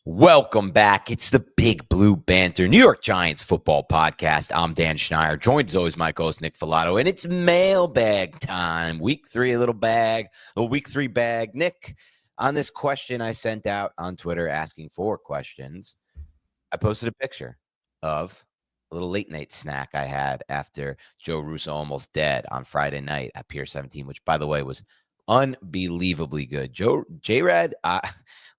Welcome back. It's the Big Blue Banter, New York Giants football podcast. I'm Dan Schneider, joined as always my co-host Nick Filato, and it's mailbag time. Week 3, a week 3 bag. Nick, on this question I sent out on Twitter asking for questions, I posted a picture of a little late night snack I had after Joe Russo almost dead on Friday night at Pier 17, which, by the way, was unbelievably good. J-Rad,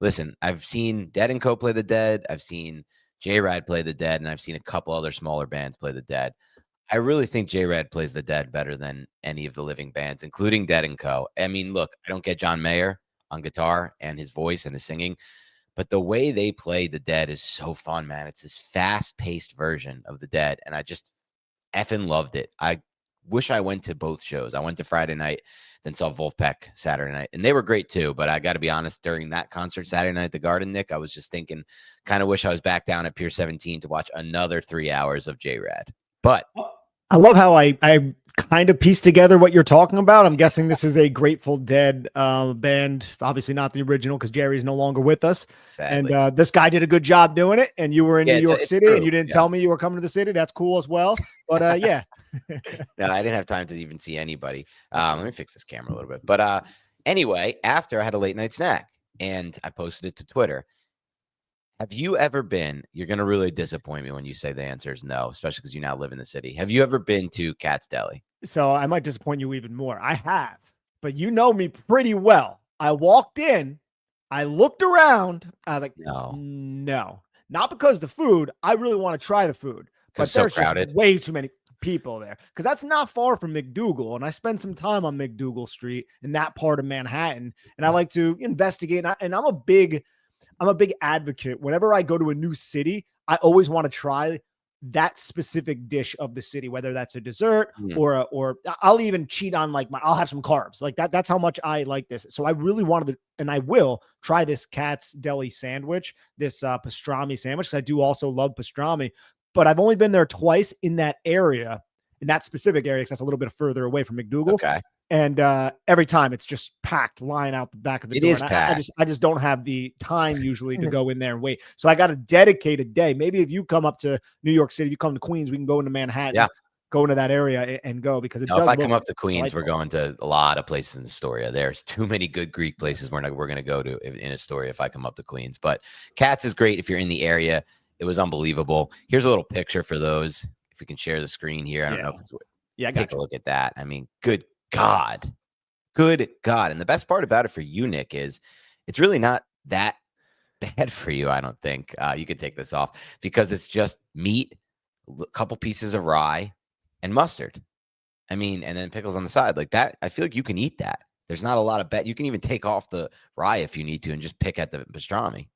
listen, I've seen Dead & Co. play the Dead. I've seen J-Rad play the Dead, and I've seen a couple other smaller bands play the Dead. I really think J-Rad plays the Dead better than any of the living bands, including Dead & Co. I mean, look, I don't get John Mayer on guitar and his voice and his singing, but the way they play the Dead is so fun, man. It's this fast-paced version of the Dead, and I just effing loved it. I wish I went to both shows. I went to Friday night, then saw Wolfpack Saturday night, and they were great too. But I got to be honest, during that concert Saturday night at the Garden, Nick, I was just thinking, kind of wish I was back down at Pier 17 to watch another 3 hours of J-Rad. But I love how I kind of pieced together what you're talking about. I'm guessing this is a Grateful Dead band, obviously not the original because Jerry's no longer with us. Sadly. And this guy did a good job doing it. And you were in New York City and you didn't tell me you were coming to the city. That's cool as well. But yeah. No, I didn't have time to even see anybody. Let me fix this camera a little bit. But anyway, after I had a late night snack and I posted it to Twitter. Have you ever been, you're going to really disappoint me when you say the answer is no, especially because you now live in the city. Have you ever been to KATZ Deli? So I might disappoint you even more. I have, but you know me pretty well. I walked in, I looked around, I was like, no, not because the food, I really want to try the food, but there's just way too many people there because that's not far from McDougal. And I spend some time on McDougal Street in that part of Manhattan. And I like to investigate. And I'm a big advocate. Whenever I go to a new city, I always want to try that specific dish of the city, whether that's a dessert or I'll even cheat on I'll have some carbs like that. That's how much I like this. So I really wanted to, and I will try this KATZ Deli sandwich, this pastrami sandwich. Cause I do also love pastrami, but I've only been there twice in that area, in that specific area. Cause that's a little bit further away from McDougal. Okay. And every time it's just packed, line out the back of the door. It is packed. I just don't have the time usually to go in there and wait. So I got a dedicated day. Maybe if you come up to New York City, you come to Queens, we can go into Manhattan, go into that area and go because it does. If I come up to Queens, we're going to a lot of places in Astoria. There's too many good Greek places we're going to go to in Astoria if I come up to Queens. But KATZ is great if you're in the area. It was unbelievable. Here's a little picture for those. If we can share the screen here. I don't know if it's take a look at that. I mean, good God. And the best part about it for you, Nick, is it's really not that bad for you, I don't think. You could take this off because it's just meat, a couple pieces of rye, and mustard. I mean, and then pickles on the side like that. I feel like you can eat that. There's not a lot of you can even take off the rye if you need to and just pick at the pastrami.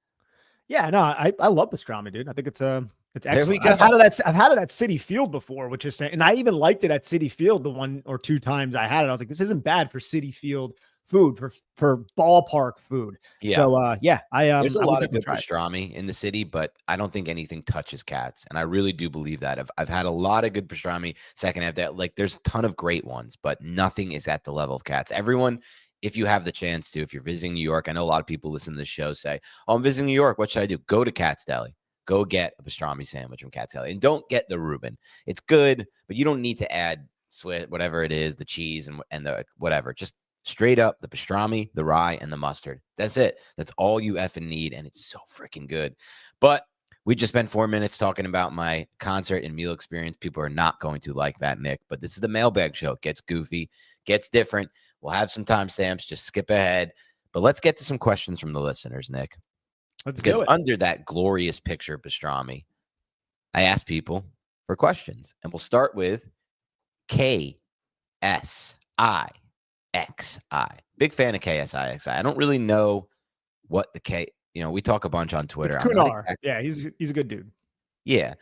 Yeah, no, I love pastrami, dude. I think it's excellent. There we go. I've had it at City Field before, which is, and I even liked it at City Field the 1 or 2 times I had it. I was like, this isn't bad for City Field food, for ballpark food. Yeah. So there's a lot of good pastrami in the city, but I don't think anything touches KATZ, and I really do believe that. I've had a lot of good pastrami second half that there's a ton of great ones, but nothing is at the level of KATZ. Everyone, if you have the chance to, if you're visiting New York, I know a lot of people listen to this show say, "Oh, I'm visiting New York. What should I do?" Go to KATZ Deli. Go get a pastrami sandwich from KATZ Deli. And don't get the Reuben. It's good, but you don't need to add whatever it is, the cheese and the whatever. Just straight up the pastrami, the rye, and the mustard. That's it. That's all you effing need, and it's so freaking good. But we just spent 4 minutes talking about my concert and meal experience. People are not going to like that, Nick. But this is the mailbag show. It gets goofy, gets different. We'll have some timestamps. Just skip ahead. But let's get to some questions from the listeners, Nick. Because under that glorious picture of pastrami, I asked people for questions. And we'll start with KSIXI. Big fan of KSIXI. I don't really know what the K, we talk a bunch on Twitter. It's Kunar. Yeah, he's a good dude. Yeah.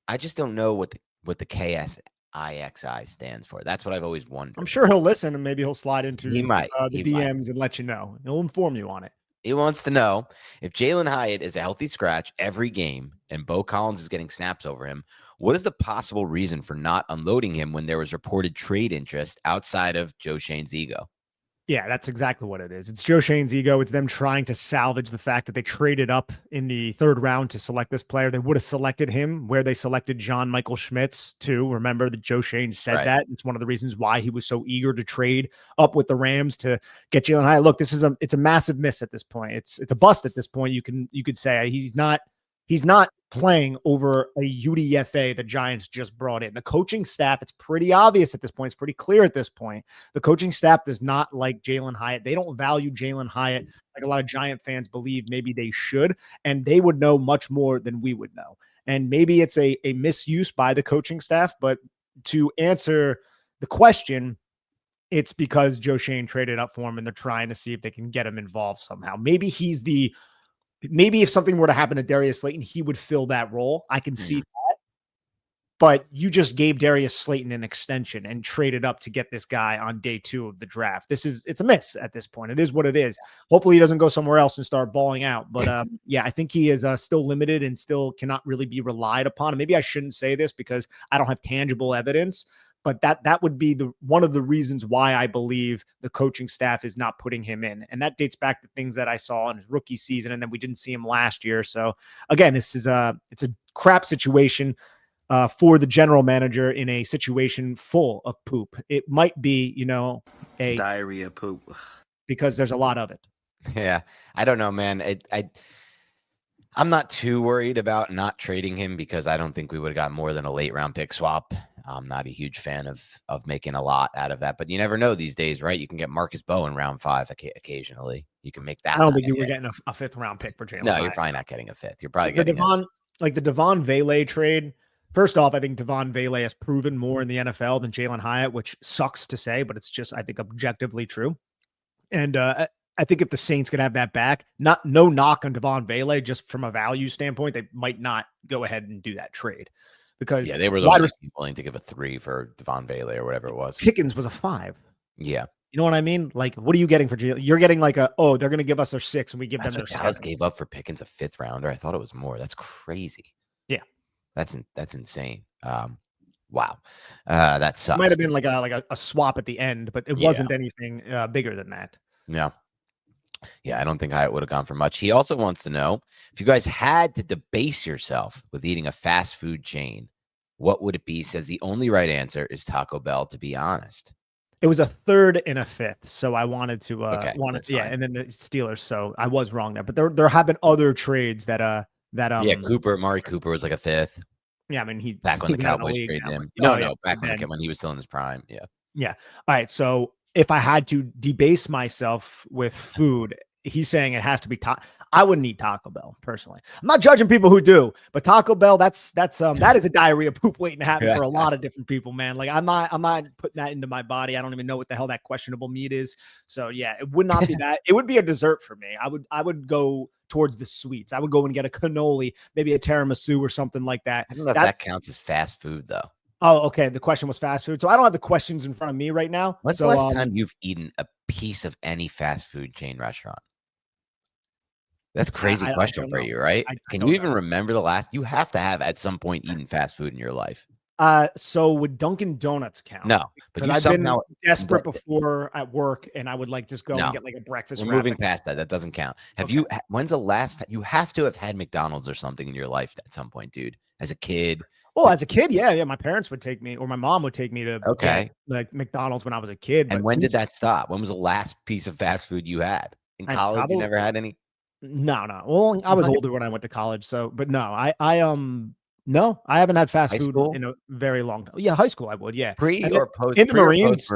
I just don't know what the KSIXI stands for. That's what I've always wondered. I'm sure he'll listen and maybe he'll slide into the DMs and let you know. He'll inform you on it. He wants to know if Jalin Hyatt is a healthy scratch every game and Bo Collins is getting snaps over him, what is the possible reason for not unloading him when there was reported trade interest outside of Joe Shane's ego? Yeah, that's exactly what it is. It's Joe Schoen's ego. It's them trying to salvage the fact that they traded up in the 3rd round to select this player. They would have selected him where they selected John Michael Schmitz too. Remember that Joe Schoen said that. It's one of the reasons why he was so eager to trade up with the Rams to get Jalin Hyatt. Look, it's a massive miss at this point. It's a bust at this point. You could say he's not playing over a UDFA the Giants just brought in. The coaching staff, it's pretty obvious at this point. It's pretty clear at this point. The coaching staff does not like Jalin Hyatt. They don't value Jalin Hyatt like a lot of Giant fans believe maybe they should, and they would know much more than we would know. And maybe it's a misuse by the coaching staff, but to answer the question, it's because Joe Schoen traded up for him and they're trying to see if they can get him involved somehow. Maybe if something were to happen to Darius Slayton, he would fill that role. I can see that. But you just gave Darius Slayton an extension and traded up to get this guy on day 2 of the draft. It's a miss at this point. It is what it is. Hopefully he doesn't go somewhere else and start balling out. But yeah, I think he is still limited and still cannot really be relied upon. And maybe I shouldn't say this because I don't have tangible evidence. But that would be one of the reasons why I believe the coaching staff is not putting him in. And that dates back to things that I saw in his rookie season, and then we didn't see him last year. So again, it's a crap situation for the general manager in a situation full of poop. It might be, a diarrhea poop because there's a lot of it. Yeah. I don't know, man. I'm not too worried about not trading him because I don't think we would have got more than a late round pick swap. I'm not a huge fan of making a lot out of that, but you never know these days, right? You can get Marcus Mbow in round 5 occasionally. You can make that. I don't think you were getting a 5th round pick for Jalin. No, you're probably not getting a 5th. You're probably getting the Devon Vele trade. First off, I think Devon Vele has proven more in the NFL than Jalin Hyatt, which sucks to say, but it's just, I think, objectively true. And I think if the Saints could have that back, no knock on Devon Vele, just from a value standpoint, they might not go ahead and do that trade. Because they were the ones willing to give a 3 for Devon Vele or whatever it was. Pickens was a 5. Yeah. You know what I mean? Like, what are you getting for Jalin? You're getting like they're going to give us their 6 and we give them their 7. Dallas gave up for Pickens a 5th rounder. I thought it was more. That's crazy. Yeah. That's insane. Wow. That sucks. It might have been like a swap at the end, but it wasn't anything bigger than that. Yeah. Yeah, I don't think Hyatt would have gone for much. He also wants to know if you guys had to debase yourself with eating a fast food chain, what would it be? Says the only right answer is Taco Bell, to be honest. It was a 3rd and a 5th, so I wanted to and then the Steelers. So I was wrong there, but there have been other trades that Mari Cooper was like a 5th. Yeah, I mean back when the Cowboys traded him. Back when he was still in his prime. Yeah. Yeah. All right. So if I had to debase myself with food, he's saying it has to be I wouldn't eat Taco Bell personally. I'm not judging people who do, but Taco Bell, that is a diarrhea poop waiting to happen for a lot of different people, man. Like I'm not putting that into my body. I don't even know what the hell that questionable meat is. So yeah, it would not be that. It would be a dessert for me. I would go towards the sweets. I would go and get a cannoli, maybe a tiramisu or something like that. I don't know if that counts as fast food though. Oh, okay. The question was fast food. So I don't have the questions in front of me right now. When's the last time you've eaten a piece of any fast food chain restaurant? That's a crazy question for you, right? Can you even remember the last? You have to have at some point eaten fast food in your life. So would Dunkin' Donuts count? No, but I've been desperate before at work, and I would just go and get like a breakfast. We're moving past that. That doesn't count. When's the last? You have to have had McDonald's or something in your life at some point, dude. As a kid. Well, as a kid, yeah. My parents would take me, or my mom would take me to like McDonald's when I was a kid. And when did that stop? When was the last piece of fast food you had? In college, you never had any? No. Well, I was older when I went to college, but no, no, I haven't had fast food in a very long time. Yeah, high school I would, yeah. Pre or post? In the Marines?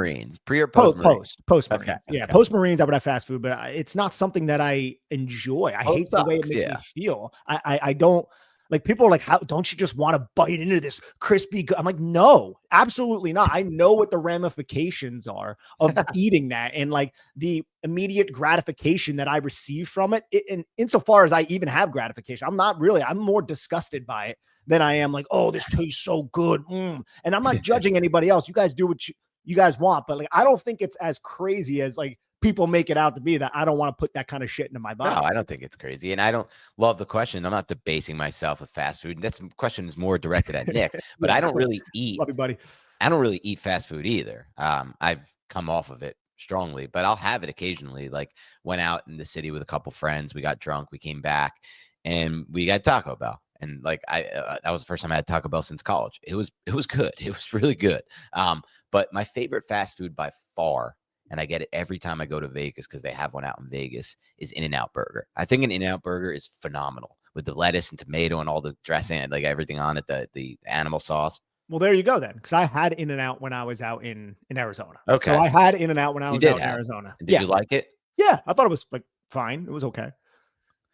Pre or post? Post Marines. Okay. Yeah, post Marines I would have fast food, but it's not something that I enjoy. I hate the way it makes me feel. I don't. Like people are like, how don't you just want to bite into this crispy? I'm like, no, absolutely not. I know what the ramifications are of eating that and like the immediate gratification that I receive from it. And insofar as I even have gratification, I'm more disgusted by it than I am like, oh, this tastes so good. And I'm not judging anybody else. You guys do what you guys want, but like, I don't think it's as crazy as like people make it out to be that I don't want to put that kind of shit into my body. No, I don't think it's crazy. And I don't love the question. I'm not debasing myself with fast food. That question is more directed at Nick, but I don't really eat. Love you, buddy. I don't really eat fast food either. I've come off of it strongly, but I'll have it occasionally. Like went out in the city with a couple friends. We got drunk. We came back and we got Taco Bell. And like that was the first time I had Taco Bell since college. It was good. It was really good. But my favorite fast food by far, and I get it every time I go to Vegas because they have one out in Vegas, is In-N-Out Burger. I think an In-N-Out Burger is phenomenal with the lettuce and tomato and all the dressing and like everything on it, the animal sauce. Well, there you go then, because I had In-N-Out when I was out in Arizona. Okay. So I had In-N-Out when I was out in Arizona. Did you like it? Yeah, I thought it was like fine. It was okay.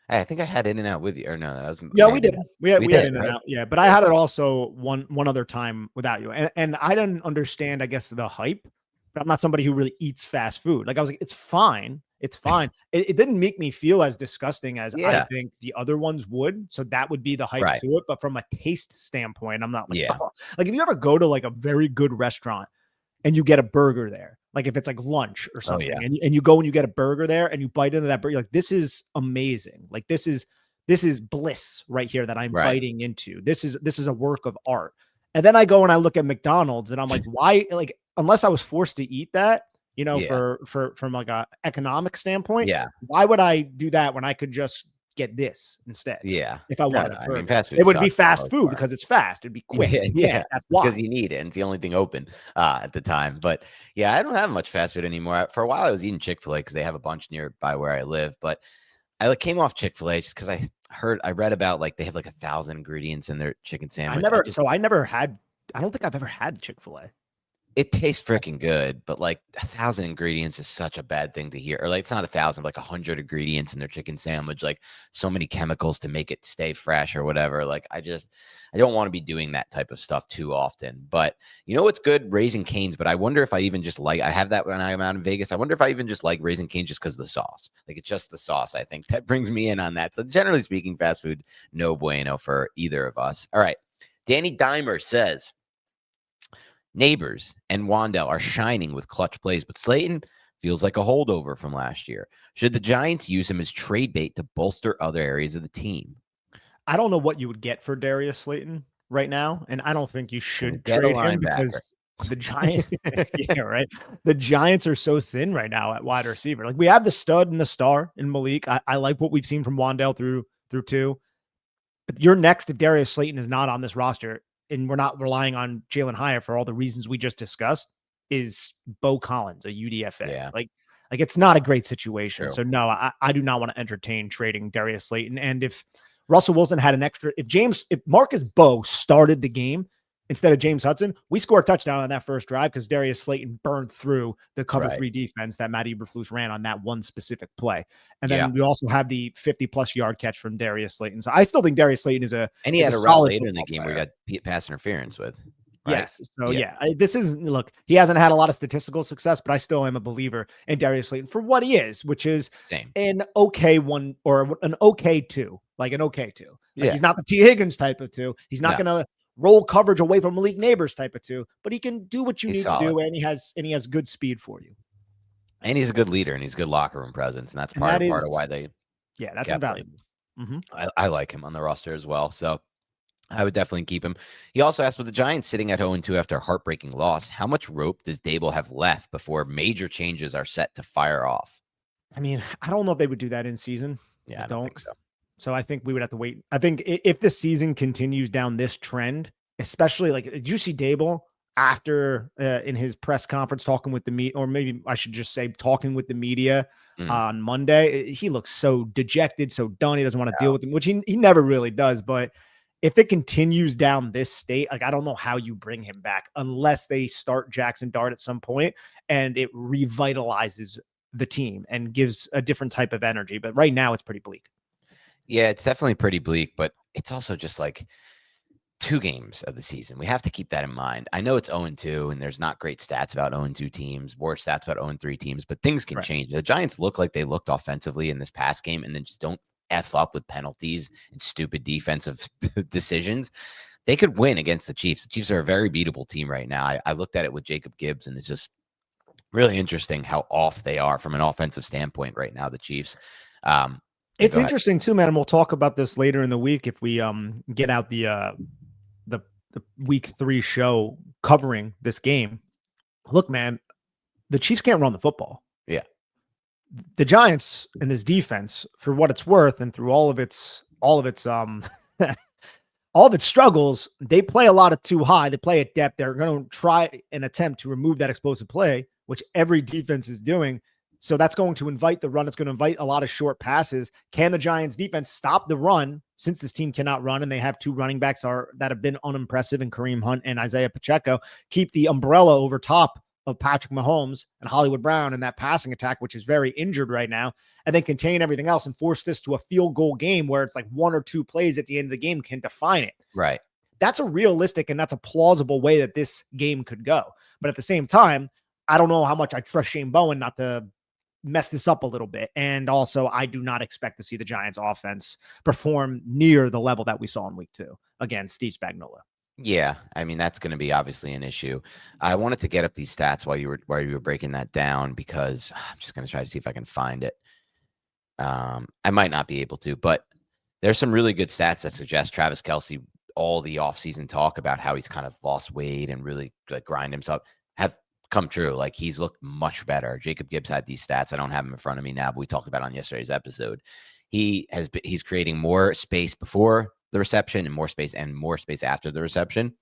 Hey, I think I had In-N-Out with you. Or no, that was we did. We had In-N-Out, right? Yeah. But I had it also one other time without you. And I didn't understand, I guess, the hype. But I'm not somebody who really eats fast food. Like I was like, it's fine. It's fine. It didn't make me feel as disgusting as I think the other ones would. So that would be the hype to it. But from a taste standpoint, I'm not like, oh. Like if you ever go to like a very good restaurant and you get a burger there, like if it's like lunch or something, and you go and you get a burger there and you bite into that burger, you're like, this is amazing. Like this is bliss right here that I'm biting into. This is a work of art. And then I go and I look at McDonald's and I'm like, why? Like, unless I was forced to eat that, you know, from like a economic standpoint, why would I do that when I could just get this instead? Yeah. If I wanted, I mean, fast food it would be fast food because it's fast. It'd be quick. Yeah, that's why. Because you need it. And it's the only thing open at the time. But yeah, I don't have much fast food anymore. For a while, I was eating Chick-fil-A because they have a bunch nearby where I live. But I came off Chick-fil-A just because I read about like they have like 1,000 ingredients in their chicken sandwich. I don't think I've ever had Chick-fil-A. It tastes freaking good, but like 1,000 ingredients is such a bad thing to hear. Or like it's not 1,000, like 100 ingredients in their chicken sandwich, like so many chemicals to make it stay fresh or whatever. Like I don't want to be doing that type of stuff too often. But you know what's good? Raising Cane's. But I wonder if I even just I have that when I'm out in Vegas. I wonder if I even just like Raising Cane's just because of the sauce. Like it's just the sauce, I think, that brings me in on that. So generally speaking, fast food, no bueno for either of us. All right. Danny Dimer says, Neighbors and Wan'Dale are shining with clutch plays, but Slayton feels like a holdover from last year. Should the Giants use him as trade bait to bolster other areas of the team? I don't know what you would get for Darius Slayton right now, and I don't think you should trade him because the Giants, the Giants are so thin right now at wide receiver. Like we have the stud and the star in Malik. I like what we've seen from Wan'Dale through two, but you're next if Darius Slayton is not on this roster. And we're not relying on Jalin Hyatt for all the reasons we just discussed, is Bo Collins, a UDFA. Yeah. Like it's not a great situation. True. So no, I do not want to entertain trading Darius Slayton. And if Russell Wilson had an extra, if Marcus Bow started the game instead of James Hudson, we score a touchdown on that first drive because Darius Slayton burned through the cover 3 defense that Matt Eberflus ran on that one specific play. And then we also have the 50+ yard catch from Darius Slayton. So I still think Darius Slayton is and he had a route later in the game where he got pass interference with. Right? Yes. So this is, look, he hasn't had a lot of statistical success, but I still am a believer in Darius Slayton for what he is, which is an okay one or an okay two, like an okay two. Like he's not the T. Higgins type of two. He's not going to roll coverage away from Malik Neighbors type of two, but he can do what you need to do, and he has good speed for you. And he's a good leader, and he's a good locker room presence, and that's part of why they. Yeah, that's invaluable. I like him on the roster as well, so I would definitely keep him. He also asked, with the Giants sitting at 0-2 after a heartbreaking loss, how much rope does Daboll have left before major changes are set to fire off? I mean, I don't know if they would do that in season. Yeah, I don't think so. So I think we would have to wait. I think if the season continues down this trend, especially like, did you see Daboll after in his press conference talking with the media, or maybe I should just say talking with the media on Monday? He looks so dejected, so done. He doesn't want to deal with them, which he never really does. But if it continues down this state, like I don't know how you bring him back unless they start Jaxson Dart at some point and it revitalizes the team and gives a different type of energy. But right now it's pretty bleak. Yeah, it's definitely pretty bleak, but it's also just like 2 games of the season. We have to keep that in mind. I know it's 0-2, and there's not great stats about 0-2 teams, worse stats about 0-3 teams, but things can change. The Giants look like they looked offensively in this past game and then just don't F up with penalties and stupid defensive decisions. They could win against the Chiefs. The Chiefs are a very beatable team right now. I looked at it with Jacob Gibbs, and it's just really interesting how off they are from an offensive standpoint right now, the Chiefs. It's interesting too, man. And we'll talk about this later in the week if we get out the week 3 show covering this game. Look, man, the Chiefs can't run the football. Yeah. The Giants and this defense, for what it's worth, and through all of its all of its struggles, they play a lot of too high. They play at depth. They're going to try and attempt to remove that explosive play, which every defense is doing. So that's going to invite the run. It's going to invite a lot of short passes. Can the Giants defense stop the run, since this team cannot run and they have two running backs that have been unimpressive in Kareem Hunt and Isaiah Pacheco, keep the umbrella over top of Patrick Mahomes and Hollywood Brown and that passing attack, which is very injured right now, and then contain everything else and force this to a field goal game where it's like one or two plays at the end of the game can define it. Right. That's a realistic and that's a plausible way that this game could go. But at the same time, I don't know how much I trust Shane Bowen not to mess this up a little bit. And also, I do not expect to see the Giants offense perform near the level that we saw in week 2 against Steve Spagnuolo. Yeah, I mean, that's going to be obviously an issue. I wanted to get up these stats while you were breaking that down, because I'm just going to try to see if I can find it. I might not be able to, but there's some really good stats that suggest Travis Kelce, all the offseason talk about how he's kind of lost weight and really like grind himself, have come true. Like, he's looked much better. Jacob Gibbs had these stats. I don't have them in front of me now, but we talked about it on yesterday's episode. He's creating more space before the reception and more space after the reception.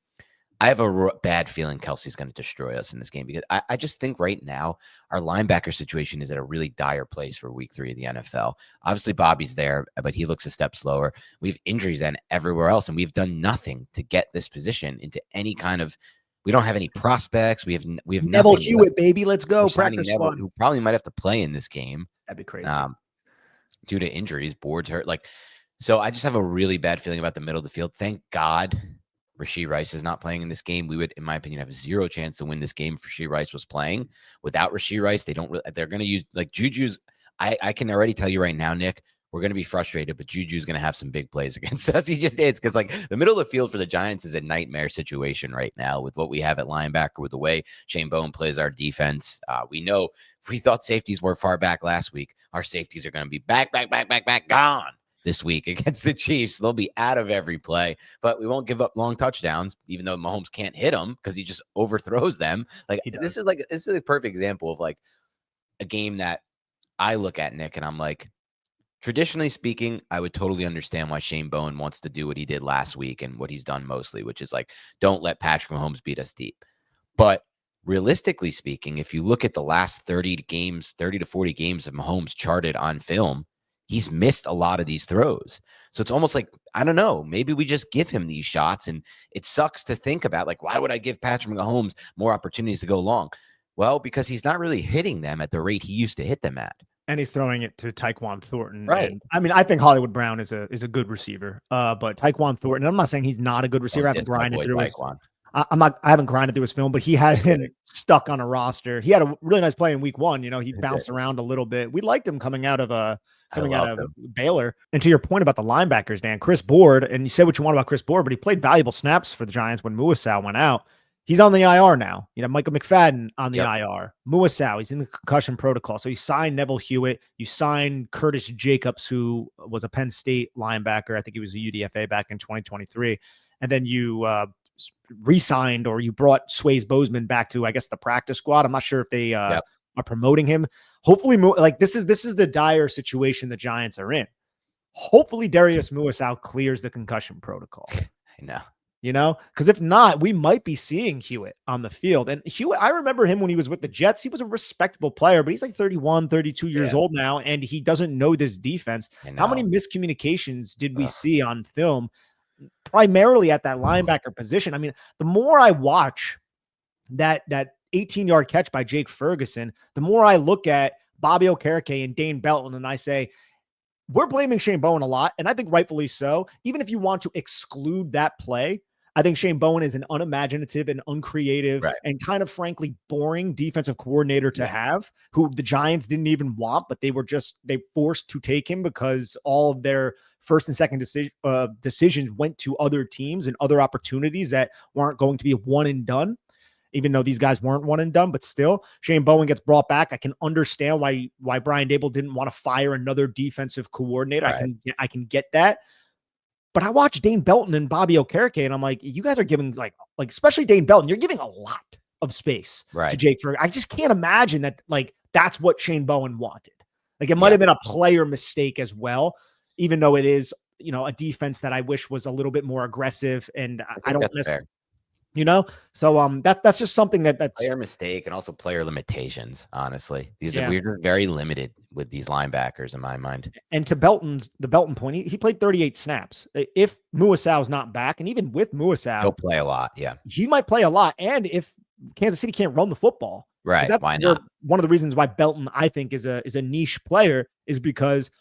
I have a bad feeling Kelce's going to destroy us in this game, because I just think right now our linebacker situation is at a really dire place for week 3 of the NFL. Obviously, Bobby's there, but he looks a step slower. We have injuries and everywhere else, and we've done nothing to get this position into any kind of. We don't have any prospects. We have Neville nothing. Hewitt, baby, let's go. Practice Neville, who probably might have to play in this game. That'd be crazy. Due to injuries, boards hurt. So I just have a really bad feeling about the middle of the field. Thank God Rashee Rice is not playing in this game. We would, in my opinion, have zero chance to win this game if Rashee Rice was playing. Without Rashee Rice, they're going to use like Juju's. I can already tell you right now, Nick, we're going to be frustrated, but Juju's going to have some big plays against us. He just is, because like the middle of the field for the Giants is a nightmare situation right now with what we have at linebacker, with the way Shane Bowen plays our defense. We know if we thought safeties were far back last week, our safeties are going to be back, gone this week against the Chiefs. They'll be out of every play, but we won't give up long touchdowns, even though Mahomes can't hit them because he just overthrows them. This is a perfect example of like a game that I look at, Nick, and I'm like, traditionally speaking, I would totally understand why Shane Bowen wants to do what he did last week and what he's done mostly, which is like, don't let Patrick Mahomes beat us deep. But realistically speaking, if you look at the last 30 to 40 games of Mahomes charted on film, he's missed a lot of these throws. So it's almost like, I don't know, maybe we just give him these shots. And it sucks to think about, like, why would I give Patrick Mahomes more opportunities to go long? Well, because he's not really hitting them at the rate he used to hit them at. And he's throwing it to Tyquan Thornton. Right. And, I mean, I think Hollywood Brown is a good receiver. But Tyquan Thornton, I'm not saying he's not a good receiver. I haven't grinded through his. I haven't grinded through his film, but he has been stuck on a roster. He had a really nice play in week 1. You know, he bounced around a little bit. We liked him coming out of Baylor. And to your point about the linebackers, Dan, Chris Board, and you say what you want about Chris Board, but he played valuable snaps for the Giants when Muasau went out. He's on the IR now. You know, Micah McFadden on the IR. Muasau, he's in the concussion protocol. So you signed Neville Hewitt. You signed Curtis Jacobs, who was a Penn State linebacker. I think he was a UDFA back in 2023. And then you re-signed, or you brought Swayze Bozeman back to, I guess, the practice squad. I'm not sure if they are promoting him. Hopefully, like this is the dire situation the Giants are in. Hopefully, Darius Muasau clears the concussion protocol. I know. You know, because if not, we might be seeing Hewitt on the field. And Hewitt, I remember him when he was with the Jets. He was a respectable player, but he's like 31, 32 years old now, and he doesn't know this defense. How many miscommunications did we see on film, primarily at that linebacker position? I mean, the more I watch that 18-yard catch by Jake Ferguson, the more I look at Bobby Okereke and Dane Belton, and I say, we're blaming Shane Bowen a lot, and I think rightfully so. Even if you want to exclude that play, I think Shane Bowen is an unimaginative and uncreative and kind of frankly boring defensive coordinator to have, who the Giants didn't even want, but they forced to take him because all of their first and second decisions went to other teams and other opportunities that weren't going to be a one and done, even though these guys weren't one and done. But still, Shane Bowen gets brought back. I can understand why Brian Daboll didn't want to fire another defensive coordinator. I can get that. But I watch Dane Belton and Bobby Okereke, and I'm like, you guys are giving like especially Dane Belton, you're giving a lot of space right. to Jake Ferguson. I just can't imagine that, like, that's what Shane Bowen wanted. Like, it might have been a player mistake as well, even though it is, a defense that I wish was a little bit more aggressive. And I don't that's fair. So that's just something that's player mistake and also player limitations. Honestly, we're very limited with these linebackers in my mind. And to the Belton point, he played 38 snaps. If Muasau's not back, and even with Muasau, he'll play a lot. Yeah, he might play a lot. And if Kansas City can't run the football, right? That's why not? One of the reasons why Belton, I think, is a niche player is because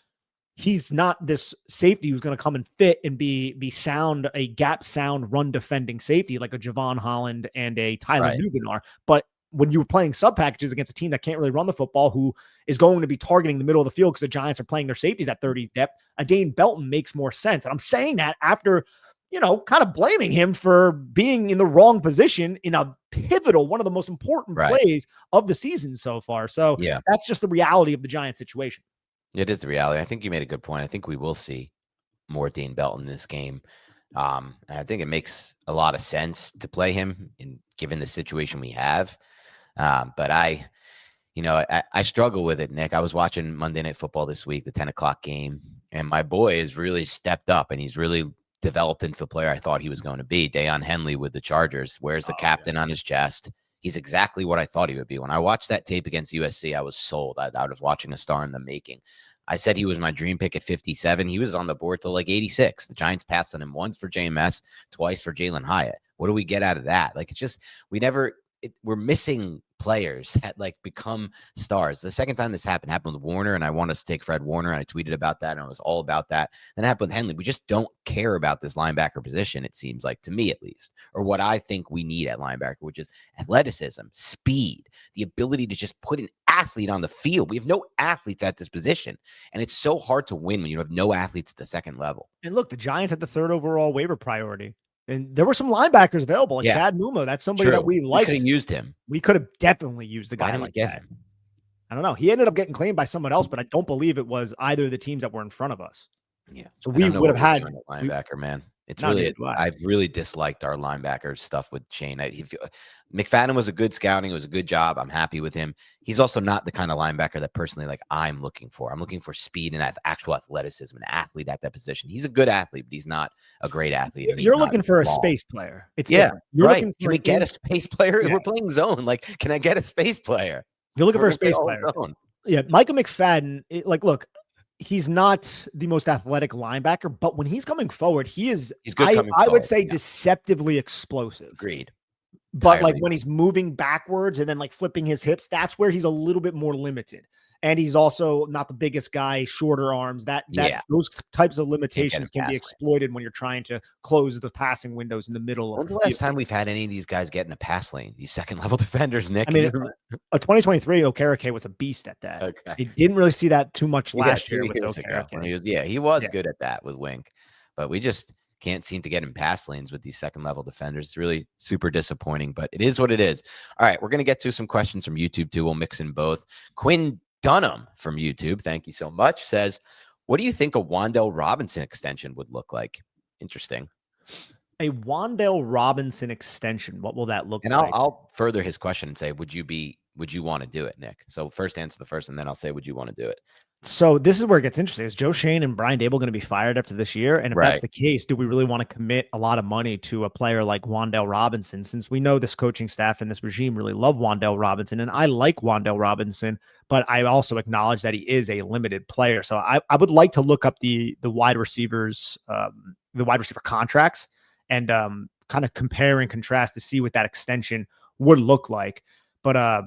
he's not this safety who's going to come and fit and be sound, a gap sound run defending safety like a Javon Holland and a Tyler Newton are. But when you were playing sub packages against a team that can't really run the football, who is going to be targeting the middle of the field because the Giants are playing their safeties at 30 depth, a Dane Belton makes more sense. And I'm saying that after, kind of blaming him for being in the wrong position in a pivotal, one of the most important plays of the season so far. So that's just the reality of the Giants situation. It is the reality. I think you made a good point. I think we will see more Dane Belton in this game. I think it makes a lot of sense to play him given the situation we have. But I struggle with it, Nick. I was watching Monday Night Football this week, the 10 o'clock game, and my boy has really stepped up and he's really developed into the player I thought he was going to be. Deion Henley with the Chargers wears the captain on his chest. He's exactly what I thought he would be. When I watched that tape against USC, I was sold. I was watching a star in the making. I said he was my dream pick at 57. He was on the board till like 86. The Giants passed on him once for JMS, twice for Jalin Hyatt. What do we get out of that? Like, it's just, we're missing players that like become stars. The second time this happened with Warner, and I want us to take Fred Warner, and I tweeted about that, and I was all about that. Then it happened with Henley. We just don't care about this linebacker position, it seems like, to me at least, or what I think we need at linebacker, which is athleticism, speed, the ability to just put an athlete on the field. We have no athletes at this position, and it's so hard to win when you have no athletes at the second level. And look, the Giants had the 3rd overall waiver priority. And there were some linebackers available, like Chad Muma. That's somebody that we liked. We could have used him. We could have definitely used a guy like that. I don't know. He ended up getting claimed by someone else, but I don't believe it was either of the teams that were in front of us. Yeah. So we would have had linebacker, man. It's really, I've really disliked our linebacker stuff with Shane. McFadden was a good scouting. It was a good job. I'm happy with him. He's also not the kind of linebacker that personally, like, I'm looking for. I'm looking for speed and actual athleticism, an athlete at that position. He's a good athlete, but he's not a great athlete. You're looking for a space player. It's different. Can we get a space player? We're playing zone. Like, can I get a space player? You're looking for a space player. Yeah, Micah McFadden. Look. He's not the most athletic linebacker, but when he's coming forward, he's good. I would say deceptively explosive. Agreed. But like when he's moving backwards and then like flipping his hips, that's where he's a little bit more limited. And he's also not the biggest guy, shorter arms. Those types of limitations can be exploited when you're trying to close the passing windows in the middle. When's the last time we've had any of these guys get in a pass lane? These second level defenders, Nick. I mean, a 2023 Okereke was a beast at that. Okay. He didn't really see that too much last year with Okereke. He was good at that with Wink, but we just can't seem to get in pass lanes with these second level defenders. It's really super disappointing, but it is what it is. All right, we're going to get to some questions from YouTube too. We'll mix in both. Quinn Dunham from YouTube, thank you so much, says, what do you think a Wan'Dale Robinson extension would look like? Interesting. A Wan'Dale Robinson extension, what will that look like? And I'll further his question and say, would you want to do it, Nick? So first answer the first, and then I'll say, would you want to do it? So this is where it gets interesting. Is Joe Schoen and Brian Daboll going to be fired after this year? And if that's the case, do we really want to commit a lot of money to a player like Wan'Dale Robinson? Since we know this coaching staff and this regime really love Wan'Dale Robinson, and I like Wan'Dale Robinson, but I also acknowledge that he is a limited player. So I would like to look up the wide receivers, the wide receiver contracts, and kind of compare and contrast to see what that extension would look like. But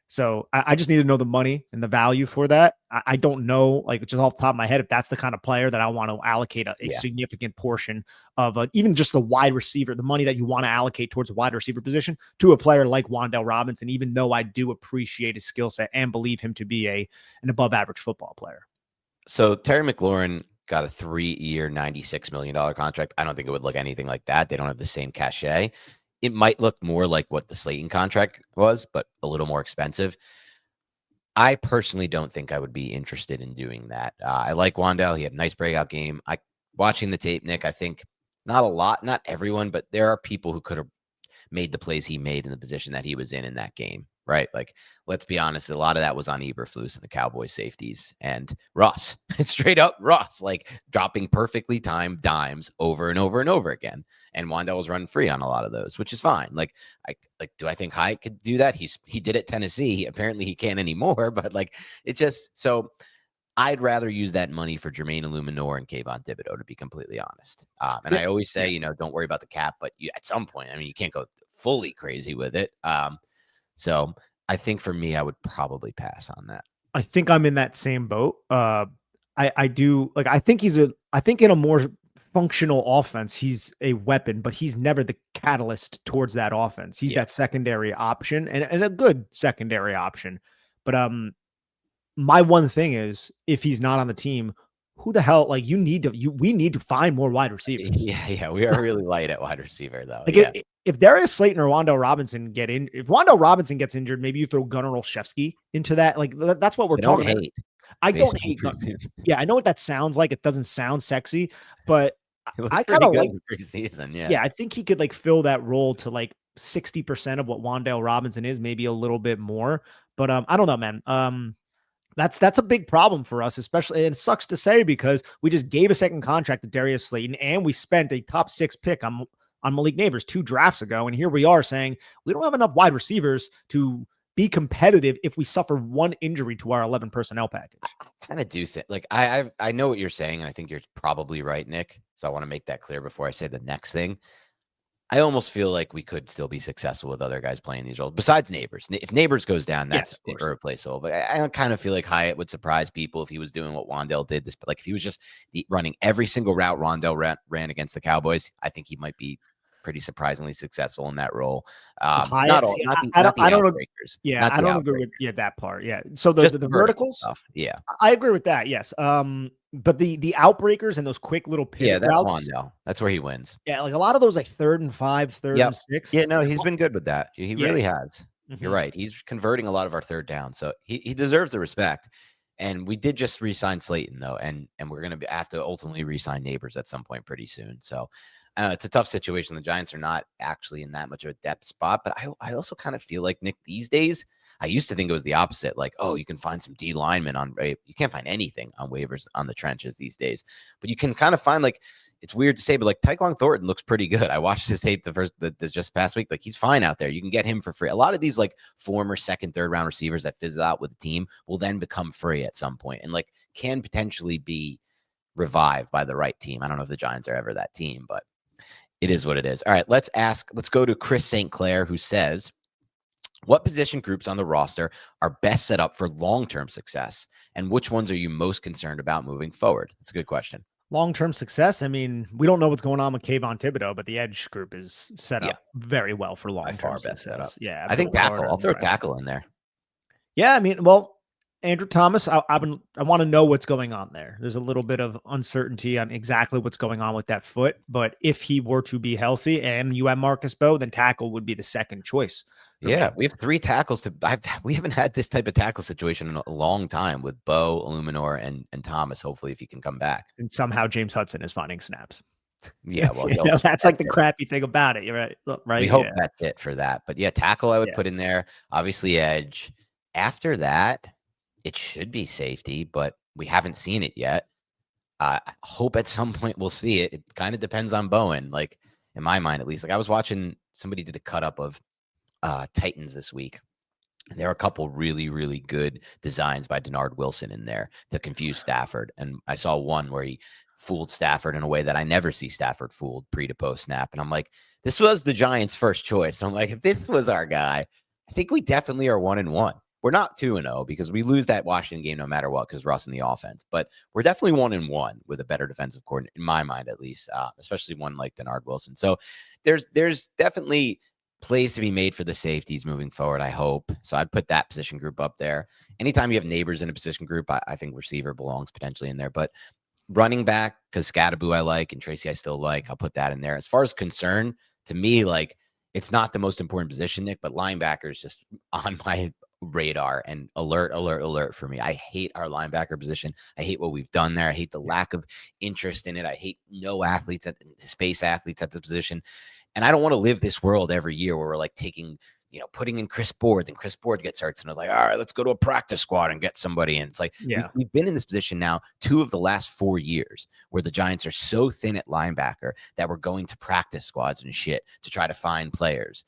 so I just need to know the money and the value for that. I don't know, like, just off the top of my head, if that's the kind of player that I want to allocate a significant portion of even just the wide receiver, the money that you want to allocate towards a wide receiver position to a player like Wan'Dale Robinson, even though I do appreciate his skill set and believe him to be an above average football player. So Terry McLaurin got a 3-year, $96 million contract. I don't think it would look anything like that. They don't have the same cachet. It might look more like what the Slayton contract was, but a little more expensive. I personally don't think I would be interested in doing that. I like Wan'Dale. He had a nice breakout game. Watching the tape, Nick, I think not a lot, not everyone, but there are people who could have made the plays he made in the position that he was in that game, right? Like, let's be honest, a lot of that was on Eberflus and the Cowboys safeties and Russ. Straight up Russ, like dropping perfectly timed dimes over and over and over again. And Wan'Dale was running free on a lot of those, which is fine. Like, do I think Hyatt could do that? He did at Tennessee. Apparently he can't anymore, but like, it's just so I'd rather use that money for Jermaine Eluemunor and Kayvon Thibodeaux, to be completely honest. And I always say, don't worry about the cap, but at some point, I mean, you can't go fully crazy with it. So I think for me, I would probably pass on that. I think I'm in that same boat. I do like, I think in a more functional offense, he's a weapon, but he's never the catalyst towards that offense. He's that secondary option and a good secondary option. But, my one thing is, if he's not on the team, who the hell, like, we need to find more wide receivers. Yeah. We are really light at wide receiver, though. Like, if Darius Slayton or Wan'Dale Robinson if Wan'Dale Robinson gets injured, maybe you throw Gunnar Olszewski into that. Like, that's what we're talking about. I don't hate Gunnar. Yeah, I know what that sounds like. It doesn't sound sexy, but I kind of like preseason. Yeah, I think he could like fill that role to like 60% of what Wan'Dale Robinson is, maybe a little bit more. But I don't know, man. That's a big problem for us, especially, and it sucks to say because we just gave a second contract to Darius Slayton and we spent a top 6 pick on Malik Neighbors 2 drafts ago. And here we are saying we don't have enough wide receivers to be competitive if we suffer one injury to our 11 personnel package. I kind of do think, like, I know what you're saying, and I think you're probably right, Nick. So I want to make that clear before I say the next thing. I almost feel like we could still be successful with other guys playing these roles besides Neighbors. If Neighbors goes down, that's irreplaceable. But I kind of feel like Hyatt would surprise people if he was doing what Wan'Dale did. But like if he was just running every single route Wan'Dale ran against the Cowboys, I think he might be pretty surprisingly successful in that role. I don't agree with that part. Yeah. So the verticals stuff. Yeah. I agree with that. Yes. But the outbreakers and those quick little pivot routes, Wan'Dale. That's where he wins. Yeah, like a lot of those like 3rd and 5, 3rd and 6. Yeah, no, he's been good with that. He really has. You're right. He's converting a lot of our 3rd down. So he deserves the respect. And we did just re-sign Slayton though, and we're gonna have to ultimately re-sign Neighbors at some point pretty soon. So it's a tough situation. The Giants are not actually in that much of a depth spot, but I also kind of feel like, Nick, these days, I used to think it was the opposite. Like, oh, you can find some D linemen you can't find anything on waivers on the trenches these days, but you can kind of find, like, it's weird to say, but like Tyquan Thornton looks pretty good. I watched his tape just past week. Like, he's fine out there. You can get him for free. A lot of these like former 2nd, 3rd round receivers that fizzle out with the team will then become free at some point and like can potentially be revived by the right team. I don't know if the Giants are ever that team, but it is what it is. All right, let's go to Chris St. Clair, who says, what position groups on the roster are best set up for long-term success? And which ones are you most concerned about moving forward? That's a good question. Long-term success? I mean, we don't know what's going on with Kayvon Thibodeaux, but the edge group is set up very well for long-term success. Yeah. I think tackle. I'll throw tackle in there. Yeah, I mean, well, Andrew Thomas, I want to know what's going on there. There's a little bit of uncertainty on exactly what's going on with that foot, but if he were to be healthy and you have Marcus Mbow, then tackle would be the second choice. Yeah, we have 3 tackles we haven't had this type of tackle situation in a long time with Mbow, Eluemunor, and Thomas. Hopefully, if he can come back. And somehow James Hudson is finding snaps. Yeah, well, that's like the crappy thing about it. You're right. Right. We hope that's it for that. But yeah, tackle I would put in there. Obviously, edge. After that, it should be safety, but we haven't seen it yet. I hope at some point we'll see it. It kind of depends on Bowen, like in my mind, at least. Like I was watching, somebody did a cut up of Titans this week. And there are a couple really, really good designs by Denard Wilson in there to confuse Stafford. And I saw one where he fooled Stafford in a way that I never see Stafford fooled pre to post snap. And I'm like, this was the Giants' first choice. And I'm like, if this was our guy, I think we definitely are 1-1. We're not 2-0 because we lose that Washington game no matter what because Russ in the offense. But we're definitely 1-1 with a better defensive coordinator, in my mind at least, especially one like Denard Wilson. So there's definitely plays to be made for the safeties moving forward, I hope. So I'd put that position group up there. Anytime you have Neighbors in a position group, I think receiver belongs potentially in there. But running back, because Scattaboo I like and Tracy I still like, I'll put that in there. As far as concern, to me, like, it's not the most important position, Nick, but linebacker is just on my radar and alert for me. I hate our linebacker position. I hate what we've done there. I hate the lack of interest in it. I hate no athletes space athletes at the position. And I don't want to live this world every year where we're like taking, putting in Chris Board, and Chris Board gets hurt. And I was like, all right, let's go to a practice squad and get somebody in. It's like, we've been in this position now 2 of the last 4 years where the Giants are so thin at linebacker that we're going to practice squads and shit to try to find players.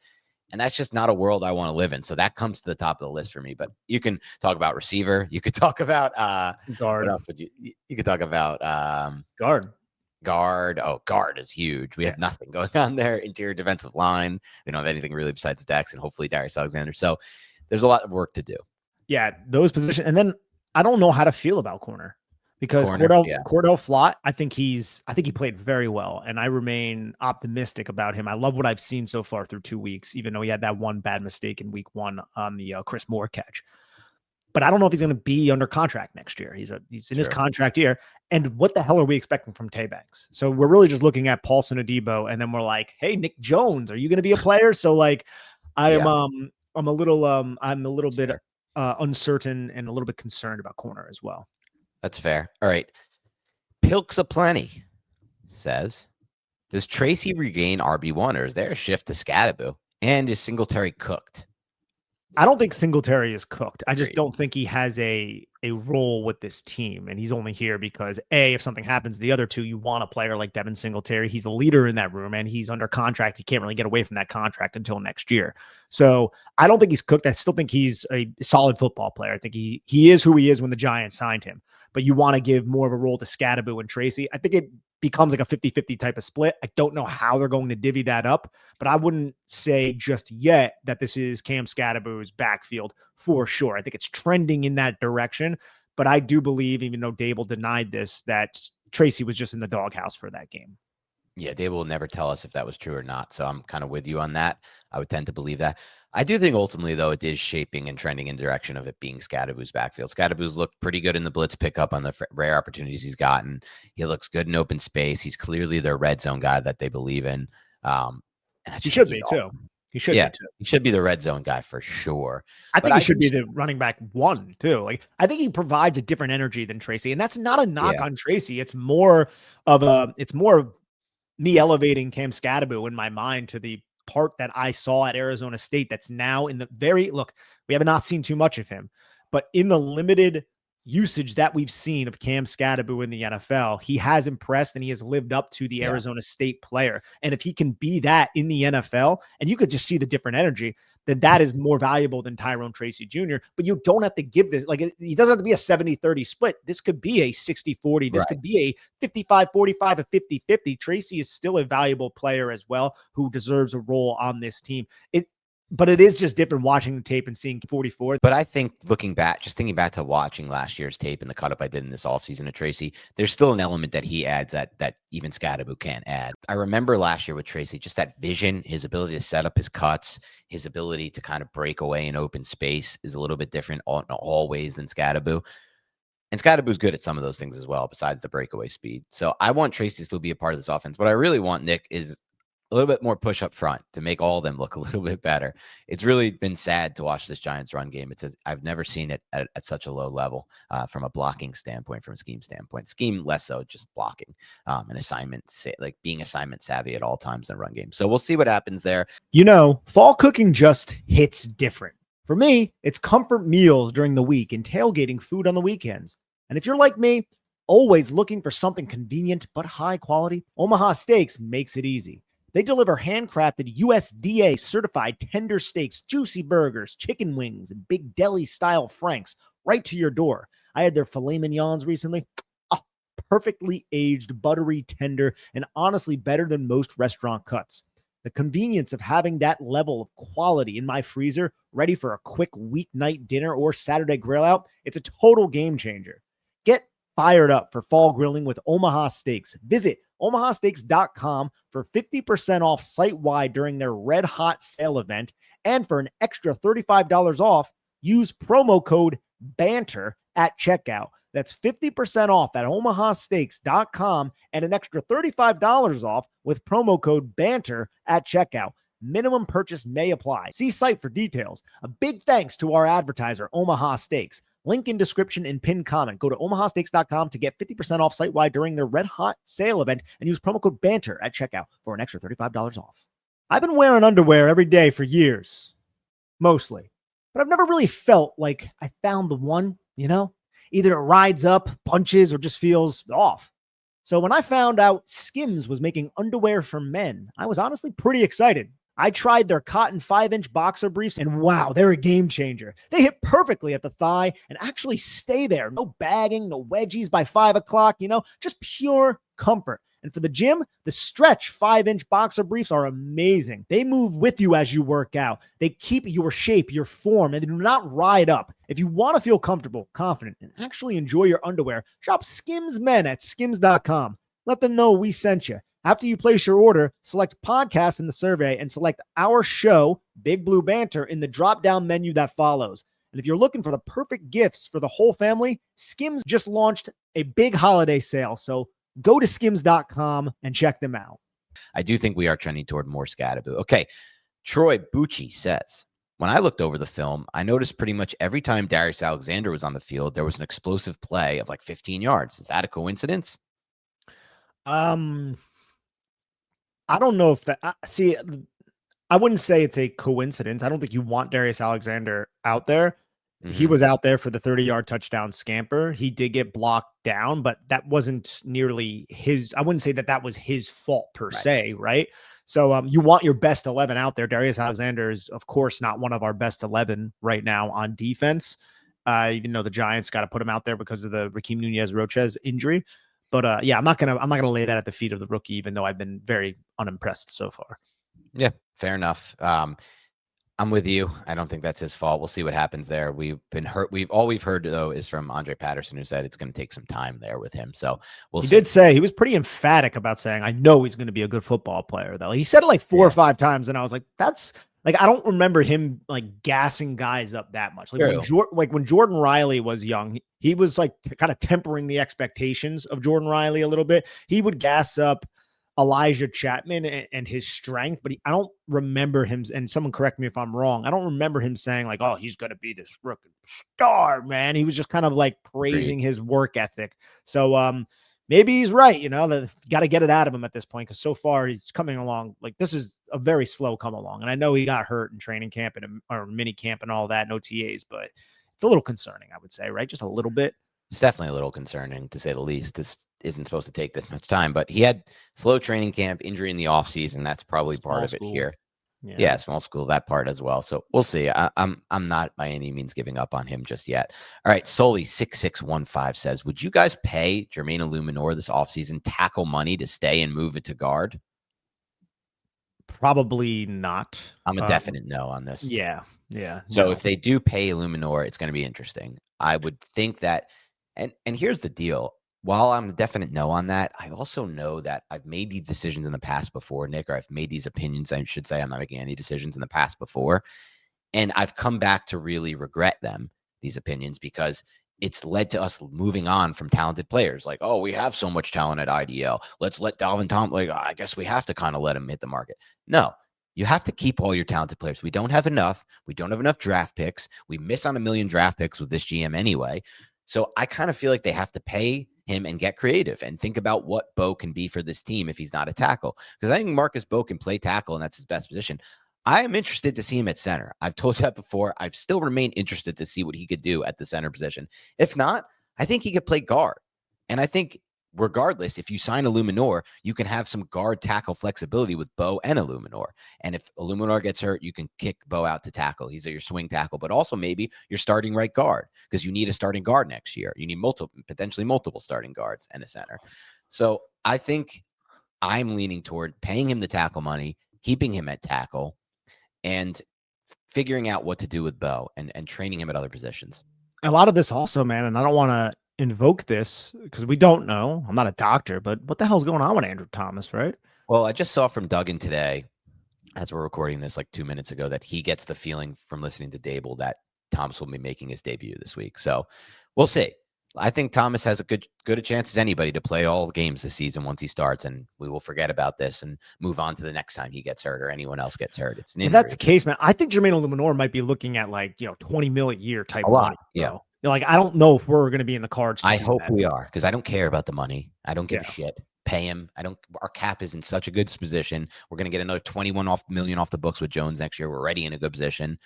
And that's just not a world I want to live in. So that comes to the top of the list for me. But you can talk about receiver. You could talk about guard. What else would you could talk about guard. Oh, guard is huge. We have nothing going on there. Interior defensive line. We don't have anything really besides Dex and hopefully Darius Alexander. So there's a lot of work to do. Yeah, those positions. And then I don't know how to feel about corner because Cordell Flott, I think he played very well, and I remain optimistic about him. I love what I've seen so far through 2 weeks, even though he had that one bad mistake in week 1 on the Chris Moore catch. But I don't know if he's going to be under contract next year. He's in his contract year. And what the hell are we expecting from Tay Banks? So we're really just looking at Paulson Adebo, and then we're like, hey, Nick Jones, are you going to be a player? So like, I'm a little bit uncertain and a little bit concerned about corner as well. That's fair. All right. Pilks Aplenty says, does Tracy regain RB1 or is there a shift to Scadaboo? And is Singletary cooked? I don't think Singletary is cooked. I just don't think he has a role with this team. And he's only here because if something happens to the other two, you want a player like Devin Singletary. He's a leader in that room and he's under contract. He can't really get away from that contract until next year. So I don't think he's cooked. I still think he's a solid football player. I think he is who he is when the Giants signed him, but you want to give more of a role to Scadaboo and Tracy. I think it becomes like a 50-50 type of split. I don't know how they're going to divvy that up, but I wouldn't say just yet that this is Cam Scadaboo's backfield for sure. I think it's trending in that direction, but I do believe, even though Daboll denied this, that Tracy was just in the doghouse for that game. Yeah, Daboll will never tell us if that was true or not, so I'm kind of with you on that. I would tend to believe that. I do think ultimately, though, it is shaping and trending in the direction of it being Scadaboo's backfield. Scadaboo's looked pretty good in the blitz pickup on the rare opportunities he's gotten. He looks good in open space. He's clearly their red zone guy that they believe in. And he should be, too. He should be, too. He should be the red zone guy for sure. I think he should be the running back 1, too. Like, I think he provides a different energy than Tracy, and that's not a knock on Tracy. It's more of me elevating Cam Scadaboo in my mind to the part that I saw at Arizona State that's now in the we have not seen too much of him, but in the limited usage that we've seen of Cam Scadaboo in the NFL, he has impressed and he has lived up to the Arizona State player. And if he can be that in the NFL, and you could just see the different energy, then that is more valuable than Tyrone Tracy Jr. But you don't have to give this, like, he doesn't have to be a 70-30 split. This could be a 60-40. This could be a 55-45, a 50-50. Tracy is still a valuable player as well who deserves a role on this team. But it is just different watching the tape and seeing 44. But I think thinking back to watching last year's tape and the cut up I did in this offseason of Tracy, there's still an element that he adds that even Scadaboo can't add. I remember last year with Tracy, just that vision, his ability to set up his cuts, his ability to kind of break away in open space is a little bit different always than Scadaboo. And Scadaboo's good at some of those things as well, besides the breakaway speed. So I want Tracy to still be a part of this offense. What I really want, Nick, is a little bit more push up front to make all of them look a little bit better. It's really been sad to watch this Giants run game. I've never seen it at such a low level from a blocking standpoint, from a scheme standpoint. Scheme less so, just blocking and being assignment savvy at all times in the run game. So we'll see what happens there. Fall cooking just hits different. For me, it's comfort meals during the week and tailgating food on the weekends. And if you're like me, always looking for something convenient but high quality, Omaha Steaks makes it easy. They deliver handcrafted USDA certified tender steaks, juicy burgers, chicken wings, and big deli style franks right to your door. I had their filet mignons recently. Perfectly aged, buttery, tender, and honestly better than most restaurant cuts. The convenience of having that level of quality in my freezer, ready for a quick weeknight dinner or Saturday grill out, it's a total game changer. Get fired up for fall grilling with Omaha Steaks. Visit omahasteaks.com for 50% off site-wide during their Red Hot sale event. And for an extra $35 off, use promo code BANTER at checkout. That's 50% off at omahasteaks.com and an extra $35 off with promo code BANTER at checkout. Minimum purchase may apply. See site for details. A big thanks to our advertiser, Omaha Steaks. Link in description and pinned comment. Go to omahasteaks.com to get 50% off site-wide during their Red Hot sale event and use promo code BANTER at checkout for an extra $35 off. I've been wearing underwear every day for years, mostly, but I've never really felt like I found the one, Either it rides up, punches, or just feels off. So when I found out Skims was making underwear for men, I was honestly pretty excited. I tried their cotton 5-inch boxer briefs, and wow, they're a game changer. They hit perfectly at the thigh and actually stay there. No bagging, no wedgies by 5 o'clock, just pure comfort. And for the gym, the stretch 5-inch boxer briefs are amazing. They move with you as you work out. They keep your shape, your form, and they do not ride up. If you want to feel comfortable, confident, and actually enjoy your underwear, shop Skims Men at skims.com. Let them know we sent you. After you place your order, select podcast in the survey and select our show, Big Blue Banter, in the drop-down menu that follows. And if you're looking for the perfect gifts for the whole family, Skims just launched a big holiday sale. So go to skims.com and check them out. I do think we are trending toward more Scatterboo. Okay. Troy Bucci says, when I looked over the film, I noticed pretty much every time Darius Alexander was on the field, there was an explosive play of like 15 yards. Is that a coincidence? I don't know if that, I wouldn't say it's a coincidence. I don't think you want Darius Alexander out there. Mm-hmm. He was out there for the 30-yard touchdown scamper. He did get blocked down, but that wasn't nearly I wouldn't say that was his fault per se, right? So you want your best 11 out there. Darius Alexander is, of course, not one of our best 11 right now on defense, even though the Giants got to put him out there because of the Raheem Nunez-Roches injury. But I'm not gonna lay that at the feet of the rookie, even though I've been very unimpressed so far. Yeah, fair enough. I'm with you. I don't think that's his fault. We'll see what happens there. We've been hurt. All we've heard though is from Andre Patterson, who said it's going to take some time there with him. So he did say, he was pretty emphatic about saying, I know he's going to be a good football player though. He said it like 4 or 5 times. And I was like, that's like, I don't remember him like gassing guys up that much. Like when Jordan Riley was young, he was like kind of tempering the expectations of Jordan Riley a little bit. He would gas up Elijah Chapman and his strength, but I don't remember him, and someone correct me if I'm wrong, I don't remember him saying like, oh, he's going to be this rookie star, man. He was just kind of like praising his work ethic. So maybe he's right, that got to get it out of him at this point, because so far he's coming along. Like, this is a very slow come along. And I know he got hurt in training camp or mini camp and all that, no TAs, but it's a little concerning, I would say, right? Just a little bit. It's definitely a little concerning, to say the least. This isn't supposed to take this much time, but he had slow training camp, injury in the offseason. That's probably part of it here. Yeah, small school, that part as well. So we'll see. I'm not by any means giving up on him just yet. All right, Soli6615 says, would you guys pay Jermaine Eluemunor this offseason tackle money to stay and move it to guard? Probably not. I'm a definite no on this. Yeah. So if they do pay Eluemunor, it's going to be interesting. I would think that. And here's the deal. While I'm a definite no on that, I also know that I've made these decisions in the past before, Nick, or I've made these opinions, I should say. I'm not making any decisions in the past before. And I've come back to really regret them, these opinions, because it's led to us moving on from talented players. Like, oh, we have so much talent at IDL. Let's let Dalvin Tom, I guess we have to kind of let him hit the market. No, you have to keep all your talented players. We don't have enough. We don't have enough draft picks. We miss on 1 million draft picks with this GM anyway. So I kind of feel like they have to pay him and get creative and think about what Mbow can be for this team if he's not a tackle. Because I think Marcus Mbow can play tackle, and that's his best position. I am interested to see him at center. I've told that before. I've still remained interested to see what he could do at the center position. If not, I think he could play guard. And I think regardless, if you sign Eluemunor, you can have some guard tackle flexibility with Mbow and Eluemunor. And if Eluemunor gets hurt, you can kick Mbow out to tackle. He's your swing tackle, but also maybe you're starting right guard, because you need a starting guard next year. You need potentially multiple starting guards and a center. So I think I'm leaning toward paying him the tackle money, keeping him at tackle, and figuring out what to do with Mbow and training him at other positions. A lot of this also, man, and I don't want to invoke this because we don't know. I'm not a doctor, but what the hell's going on with Andrew Thomas, right? Well, I just saw from Duggan today, as we're recording this like 2 minutes ago, that he gets the feeling from listening to Daboll that Thomas will be making his debut this week. So we'll see. I think Thomas has a good a chance as anybody to play all games this season once he starts, and we will forget about this and move on to the next time he gets hurt or anyone else gets hurt. It's an injury. If that's the case, man, I think Jermaine Eluemunor might be looking at like, $20 million a year type a lot, money. yeah. Like, I don't know if we're going to be in the cards. I hope we are, because I don't care about the money. I don't give a shit. Pay him. Our cap is in such a good position. We're going to get another $21 million off the books with Jones next year. We're already in a good position.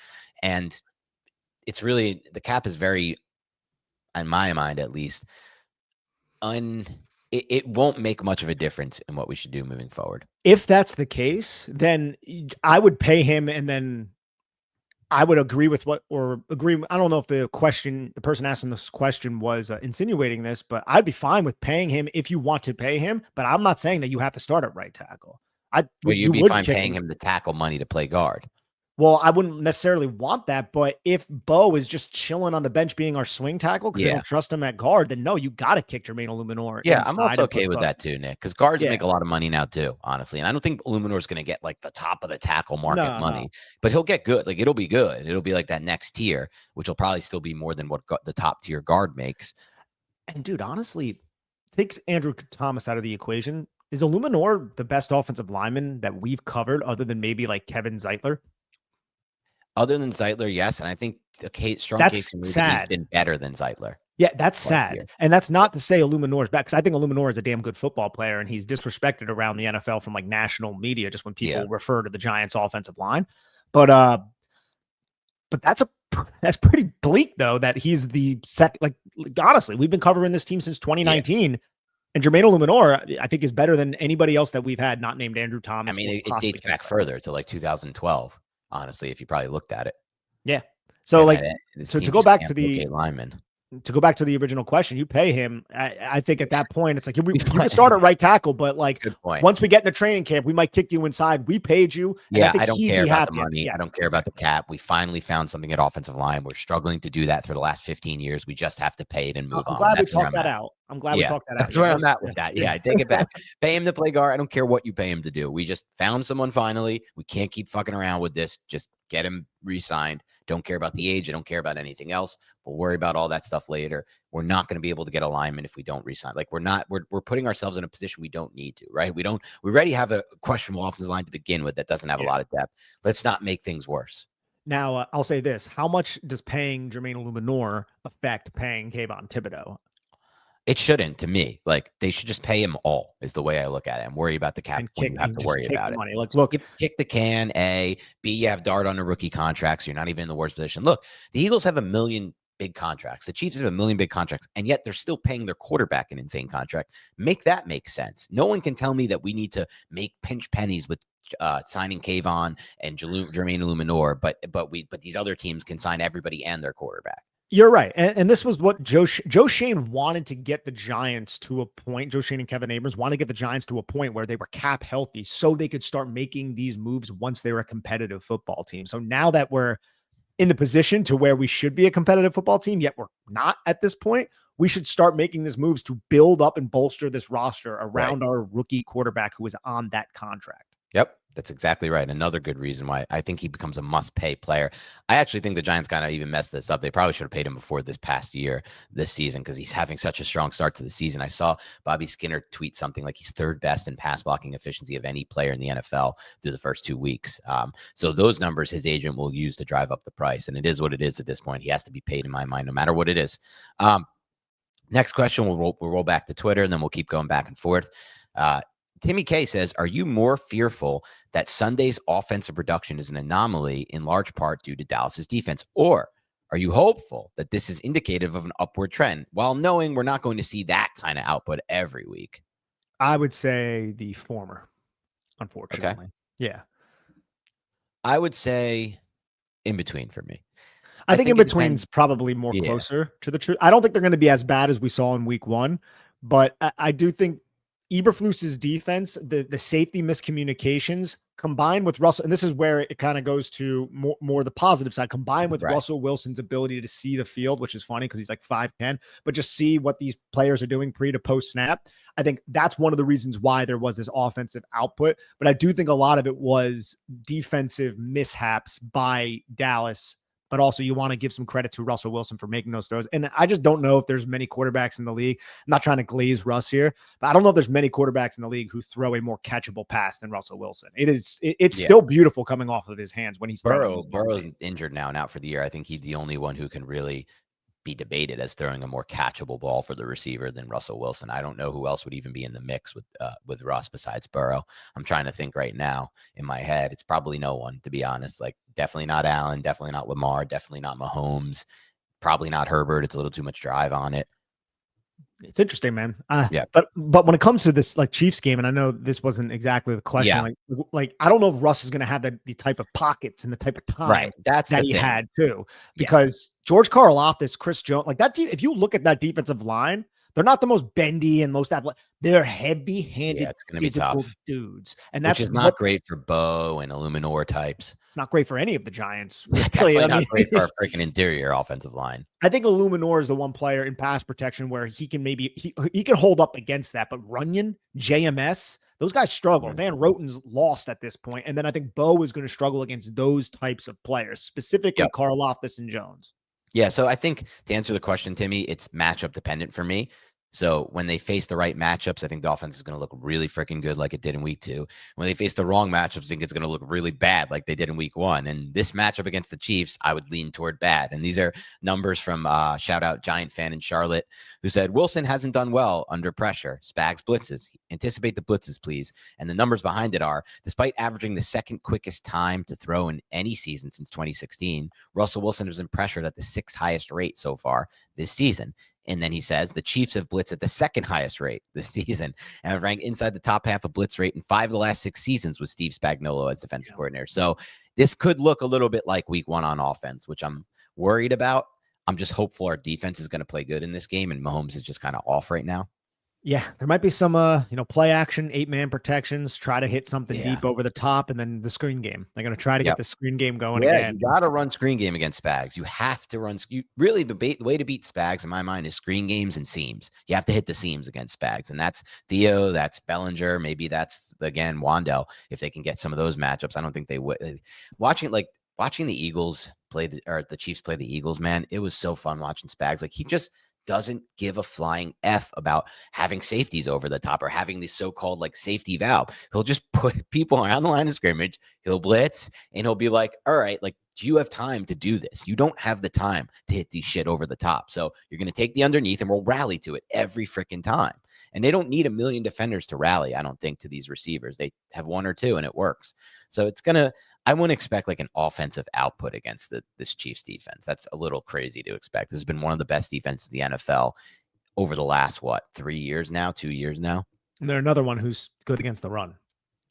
And it's really, the cap is very, in my mind at least, it won't make much of a difference in what we should do moving forward. If that's the case, then I would pay him, and then I would agree with I don't know if the person asking this question was insinuating this, but I'd be fine with paying him if you want to pay him. But I'm not saying that you have to start at right tackle. You'd be fine paying him the tackle money to play guard. Well, I wouldn't necessarily want that, but if Mbow is just chilling on the bench being our swing tackle because they don't trust him at guard, then no, you got to kick Jermaine Eluemunor. Yeah, I'm also okay with that too, Nick, because guards make a lot of money now too, honestly. And I don't think Eluemunor is going to get like the top of the tackle market money, but he'll get good. Like, it'll be good. It'll be like that next tier, which will probably still be more than what the top tier guard makes. And dude, honestly, takes Andrew Thomas out of the equation. Is Eluemunor the best offensive lineman that we've covered other than maybe like Kevin Zeitler? Other than Zeitler, yes. And I think strong case he's been better than Zeitler. Yeah, that's sad. Year. And that's not to say Eluemunor is bad, because I think Eluemunor is a damn good football player, and he's disrespected around the NFL from like national media just when people refer to the Giants offensive line. But that's pretty bleak though, that he's the second. Like, honestly, we've been covering this team since 2019. And Jermaine Eluemunor, I think, is better than anybody else that we've had, not named Andrew Thomas. I mean, it dates back further to like 2012. Honestly, if you probably looked at it. Yeah. So to go back to the lineman. To go back to the original question, you pay him. I think at that point, it's like you can start at right tackle, but like once we get into training camp, we might kick you inside. We paid you. Yeah, I don't care about the money. Yeah, I don't care about the cap. We finally found something at offensive line. We're struggling to do that for the last 15 years. We just have to pay it and move on. I'm glad we talked that out. I'm glad we talked that out. That's where I'm at with that. Yeah, I take it back. Pay him to play guard. I don't care what you pay him to do. We just found someone finally. We can't keep fucking around with this. Just get him re-signed. Don't care about the age. I don't care about anything else. We'll worry about all that stuff later. We're not going to be able to get a lineman if we don't re-sign. Like, we're putting ourselves in a position we don't need to, right? We already have a questionable offensive line to begin with that doesn't have a lot of depth. Let's not make things worse. Now, I'll say this. How much does paying Jermaine Eluemunor affect paying Kayvon Thibodeau? It shouldn't, to me. Like, they should just pay him all, is the way I look at it, and worry about the cap when you have to worry about it. Money. Like, look, kick the can, A. B, you have Dart on a rookie contract, so you're not even in the worst position. Look, the Eagles have 1 million big contracts. The Chiefs have 1 million big contracts, and yet they're still paying their quarterback an insane contract. Make that make sense. No one can tell me that we need to make pinch pennies with signing Kayvon and Jermaine Eluemunor, but these other teams can sign everybody and their quarterback. You're right. And this was what Joe Schoen wanted to get the Giants to a point. Joe Schoen and Kevin Abrams wanted to get the Giants to a point where they were cap healthy so they could start making these moves once they were a competitive football team. So now that we're in the position to where we should be a competitive football team, yet we're not at this point, we should start making these moves to build up and bolster this roster around our rookie quarterback who is on that contract. Yep. That's exactly right. Another good reason why I think he becomes a must-pay player. I actually think the Giants kind of even messed this up. They probably should have paid him before this season, because he's having such a strong start to the season. I saw Bobby Skinner tweet something like he's third best in pass blocking efficiency of any player in the NFL through the first 2 weeks. So those numbers his agent will use to drive up the price, and it is what it is at this point. He has to be paid, in my mind, no matter what it is. Next question, we'll roll back to Twitter, and then we'll keep going back and forth. Timmy K says, are you more fearful that Sunday's offensive production is an anomaly in large part due to Dallas's defense? Or are you hopeful that this is indicative of an upward trend, while knowing we're not going to see that kind of output every week? I would say the former, unfortunately. Okay. Yeah. I would say in between for me. I think in between's probably more closer to the truth. I don't think they're going to be as bad as we saw in week 1, but I do think Eberflus's defense, the safety miscommunications combined with Russell, and this is where it kind of goes to more the positive side, combined with Russell Wilson's ability to see the field, which is funny because he's like 5'10", but just see what these players are doing pre to post snap. I think that's one of the reasons why there was this offensive output, but I do think a lot of it was defensive mishaps by Dallas but also you want to give some credit to Russell Wilson for making those throws. And I just don't know if there's many quarterbacks in the league. I'm not trying to glaze Russ here, but I don't know if there's many quarterbacks in the league who throw a more catchable pass than Russell Wilson. It's still beautiful coming off of his hands when he's throwing. Burrow's injured now and out for the year. I think he's the only one who can really be debated as throwing a more catchable ball for the receiver than Russell Wilson. I don't know who else would even be in the mix with Russ besides Burrow. I'm trying to think right now in my head. It's probably no one, to be honest. Like, definitely not Allen, definitely not Lamar, definitely not Mahomes, probably not Herbert. It's a little too much drive on it. It's interesting, man. But when it comes to this like Chiefs game, and I know this wasn't exactly the question, like I don't know if Russ is going to have the type of pockets and the type of time that he had too, because George Karlaftis, Chris Jones, like that. If you look at that defensive line, they're not the most bendy and most athletic. They're heavy-handed, physical dudes, and that's not great for Mbow and Eluemunor types. It's not great for any of the Giants. Definitely not great for our freaking interior offensive line. I think Eluemunor is the one player in pass protection where he can maybe he can hold up against that, but Runyon, JMS, those guys struggle. Van Roten's lost at this point, and then I think Mbow is going to struggle against those types of players, specifically Karlaftis and Jones. Yeah, so I think to answer the question, Timmy, it's matchup dependent for me. So when they face the right matchups, I think the offense is going to look really freaking good like it did in week 2. When they face the wrong matchups, I think it's going to look really bad like they did in week 1. And this matchup against the Chiefs, I would lean toward bad. And these are numbers from shout out Giant fan in Charlotte who said, Wilson hasn't done well under pressure. Spags blitzes. Anticipate the blitzes, please. And the numbers behind it are, despite averaging the second quickest time to throw in any season since 2016, Russell Wilson has been pressured at the 6th highest rate so far this season. And then he says the Chiefs have blitzed at the 2nd highest rate this season and have ranked inside the top half of blitz rate in 5 of the last 6 seasons with Steve Spagnuolo as defensive coordinator. So this could look a little bit like week 1 on offense, which I'm worried about. I'm just hopeful our defense is going to play good in this game, and Mahomes is just kind of off right now. Yeah, there might be some, play action, 8-man protections, try to hit something deep over the top, and then the screen game. They're going to try to get the screen game going again. You got to run screen game against Spags. You have to run. Really, the way to beat Spags, in my mind, is screen games and seams. You have to hit the seams against Spags, and that's Theo, that's Bellinger, maybe that's, again, Wan'Dale, if they can get some of those matchups. I don't think they would. Watching the Eagles play, the Chiefs play the Eagles, man, it was so fun watching Spags. Like, he just doesn't give a flying F about having safeties over the top or having this so-called like safety valve. He'll just put people around the line of scrimmage. He'll blitz and he'll be like, all right, like, do you have time to do this? You don't have the time to hit these shit over the top. So you're going to take the underneath and we'll rally to it every freaking time. And they don't need a million defenders to rally, I don't think, to these receivers. They have 1 or 2 and it works. So I wouldn't expect like an offensive output against this Chiefs defense. That's a little crazy to expect. This has been one of the best defenses in the NFL over the last, 3 years now, 2 years now. And they're another one who's good against the run.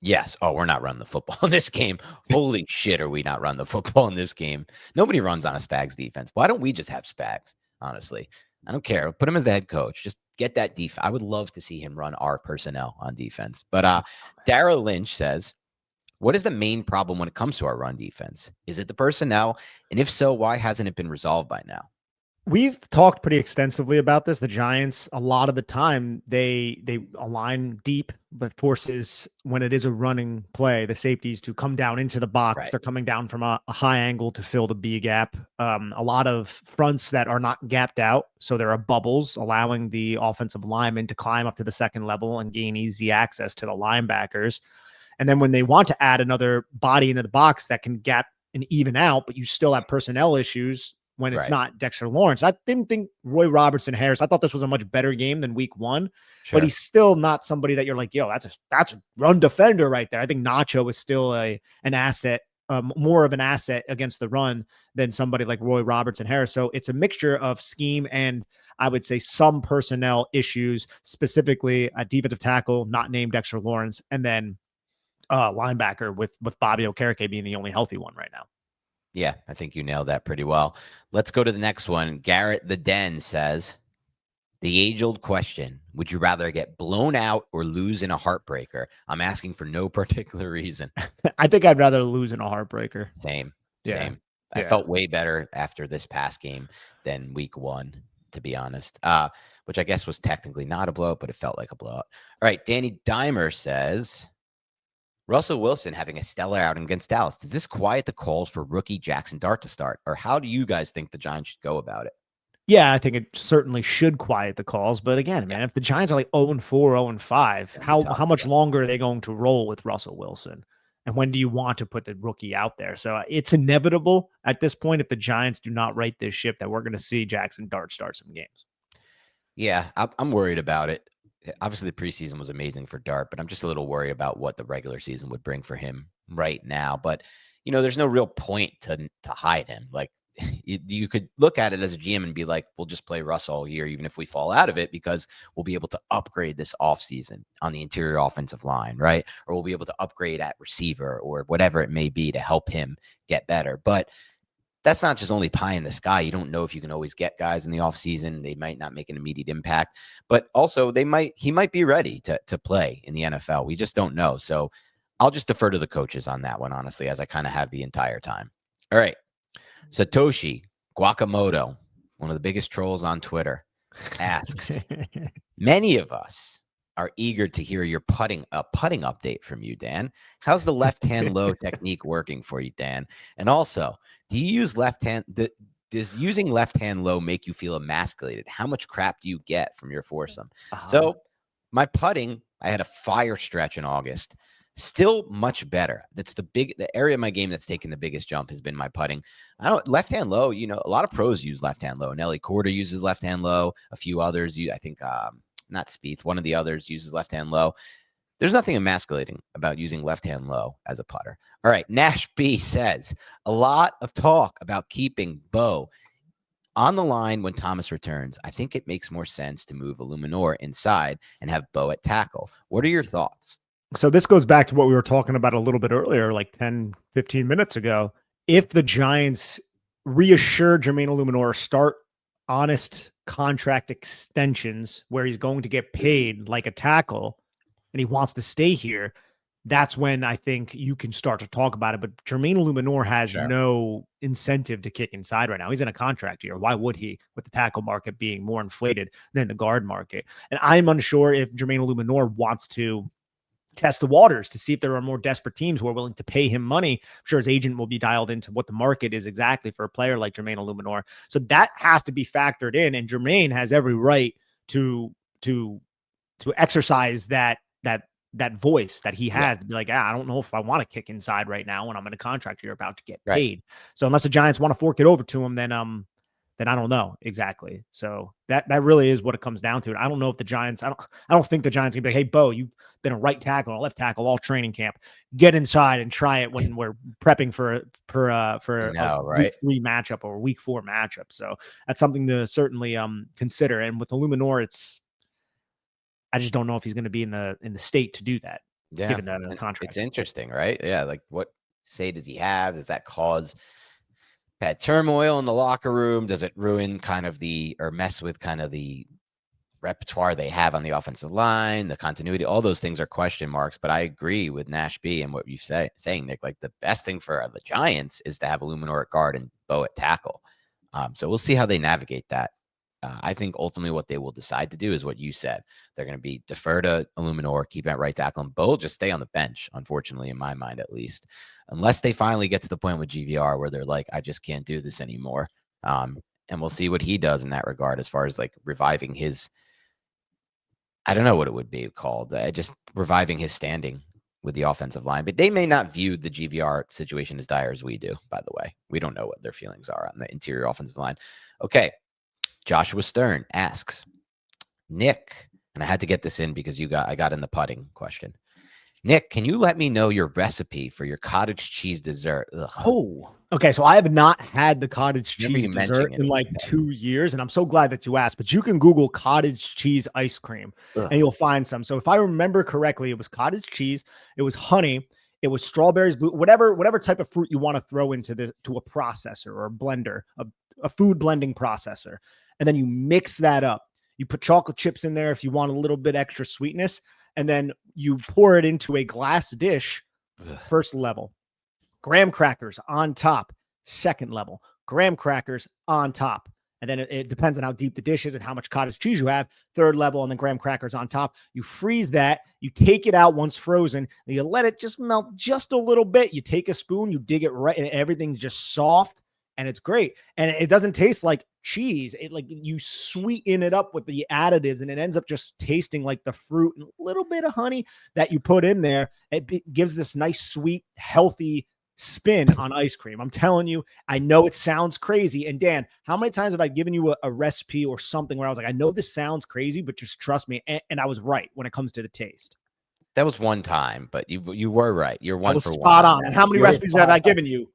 Yes. Oh, we're not running the football in this game. Holy shit, are we not running the football in this game? Nobody runs on a Spags defense. Why don't we just have Spags, honestly? I don't care. Put him as the head coach. Just get that defense. I would love to see him run our personnel on defense. But Dara Lynch says, what is the main problem when it comes to our run defense? Is it the personnel? And if so, why hasn't it been resolved by now? We've talked pretty extensively about this. The Giants, a lot of the time, they align deep, but forces, when it is a running play, the safeties to come down into the box. Right. They're coming down from a high angle to fill the B gap. A lot of fronts that are not gapped out, so there are bubbles, allowing the offensive linemen to climb up to the 2nd level and gain easy access to the linebackers. And then when they want to add another body into the box that can gap and even out, but you still have personnel issues when it's not Dexter Lawrence. I didn't think Roy Robertson Harris, I thought this was a much better game than week 1, but he's still not somebody that you're like, yo, that's a run defender right there. I think Nacho is still an asset, more of an asset against the run than somebody like Roy Robertson Harris. So it's a mixture of scheme and I would say some personnel issues, specifically a defensive tackle, not named Dexter Lawrence, and then linebacker with Bobby Okereke being the only healthy one right now. Yeah, I think you nailed that pretty well. Let's go to the next one. Garrett the Den says, the age-old question, would you rather get blown out or lose in a heartbreaker? I'm asking for no particular reason. I think I'd rather lose in a heartbreaker. Same. I felt way better after this past game than week 1, to be honest, which I guess was technically not a blowout, but it felt like a blowout. All right, Danny Dimer says, Russell Wilson having a stellar outing against Dallas. Does this quiet the calls for rookie Jaxson Dart to start? Or how do you guys think the Giants should go about it? Yeah, I think it certainly should quiet the calls. But again, man, if the Giants are like 0-4, 0-5, how much longer are they going to roll with Russell Wilson? And when do you want to put the rookie out there? So it's inevitable at this point, if the Giants do not right this ship, that we're going to see Jaxson Dart start some games. Yeah, I'm worried about it. Obviously, the preseason was amazing for Dart, but I'm just a little worried about what the regular season would bring for him right now. But, there's no real point to hide him. Like, you could look at it as a GM and be like, we'll just play Russ all year, even if we fall out of it, because we'll be able to upgrade this offseason on the interior offensive line, right? Or we'll be able to upgrade at receiver or whatever it may be to help him get better. But that's not just only pie in the sky. You don't know if you can always get guys in the offseason. They might not make an immediate impact, but also he might be ready to play in the NFL. We just don't know. So I'll just defer to the coaches on that one, honestly, as I kind of have the entire time. All right. Satoshi Guakamoto, one of the biggest trolls on Twitter, asks, many of us are eager to hear your putting update from you, Dan. How's the left-hand low technique working for you, Dan? And also, do you use left-hand? Does using left-hand low make you feel emasculated? How much crap do you get from your foursome? So my putting, I had a fire stretch in August. Still much better. That's the area of my game that's taken the biggest jump has been my putting. Left-hand low, a lot of pros use left-hand low. Nelly Corder uses left-hand low. A few others, I think, not Spieth, one of the others uses left-hand low. There's nothing emasculating about using left-hand low as a putter. All right, Nash B says, a lot of talk about keeping Mbow on the line when Thomas returns. I think it makes more sense to move Eluemunor inside and have Mbow at tackle. What are your thoughts? So this goes back to what we were talking about a little bit earlier, like 10, 15 minutes ago. If the Giants reassure Jermaine Eluemunor, start honest contract extensions where he's going to get paid like a tackle and he wants to stay here, that's when I think you can start to talk about it. But Jermaine Eluemunor has no incentive to kick inside right now. He's in a contract year. Why would he, with the tackle market being more inflated than the guard market? And I'm unsure if Jermaine Eluemunor wants to test the waters to see if there are more desperate teams who are willing to pay him money. I'm sure his agent will be dialed into what the market is exactly for a player like Jermaine Eluemunor. So that has to be factored in, and Jermaine has every right to exercise that voice that he has to be like, I don't know if I want to kick inside right now when I'm in a contract you're about to get paid. So unless the Giants want to fork it over to him, then I don't know exactly. So that really is what it comes down to. And I don't know if the Giants, I don't think the Giants can be like, hey, Mbow, you've been a right tackle and a left tackle all training camp. Get inside and try it when we're prepping for a week 3 matchup or week 4 matchup. So that's something to certainly consider. And with Eluemunor, I just don't know if he's going to be in the state to do that. Yeah, given the contract. It's interesting, right? Yeah, like what say does he have? Does that cause bad turmoil in the locker room? Does it ruin mess with kind of the repertoire they have on the offensive line, the continuity? All those things are question marks. But I agree with Nash B and what you saying, Nick. Like the best thing for the Giants is to have Eluemunor at guard and Mbow at tackle. So we'll see how they navigate that. I think ultimately what they will decide to do is what you said. They're going to be defer to Eluemunor, keep at right tackle, and Mbow just stay on the bench, unfortunately, in my mind at least, unless they finally get to the point with GVR where they're like, I just can't do this anymore. And we'll see what he does in that regard as far as like reviving his, I don't know what it would be called, just reviving his standing with the offensive line. But they may not view the GVR situation as dire as we do, by the way. We don't know what their feelings are on the interior offensive line. Okay. Joshua Stern asks, Nick, and I had to get this in because I got in the putting question. Nick, can you let me know your recipe for your cottage cheese dessert? Ugh. Oh, okay. So I have not had the cottage cheese dessert in like 2 years, and I'm so glad that you asked. But you can Google cottage cheese ice cream, and you'll find some. So if I remember correctly, it was cottage cheese, it was honey, it was strawberries, blue, whatever type of fruit you want to throw to a processor or a blender, a food blending processor. And then you mix that up. You put chocolate chips in there if you want a little bit extra sweetness. And then you pour it into a glass dish, first level. Graham crackers on top, second level. Graham crackers on top. And then it depends on how deep the dish is and how much cottage cheese you have. Third level, and then graham crackers on top. You freeze that. You take it out once frozen. And you let it just melt just a little bit. You take a spoon, you dig it right, and everything's just soft, and it's great. And it doesn't taste like cheese. It like you sweeten it up with the additives, and it ends up just tasting like the fruit and a little bit of honey that you put in there. It gives this nice, sweet, healthy spin on ice cream. I'm telling you, I know it sounds crazy. And Dan, how many times have I given you a recipe or something where I was like, I know this sounds crazy, but just trust me. And I was right when it comes to the taste. That was one time, but you were right. You're one for spot one. on. And how many recipes have I given you?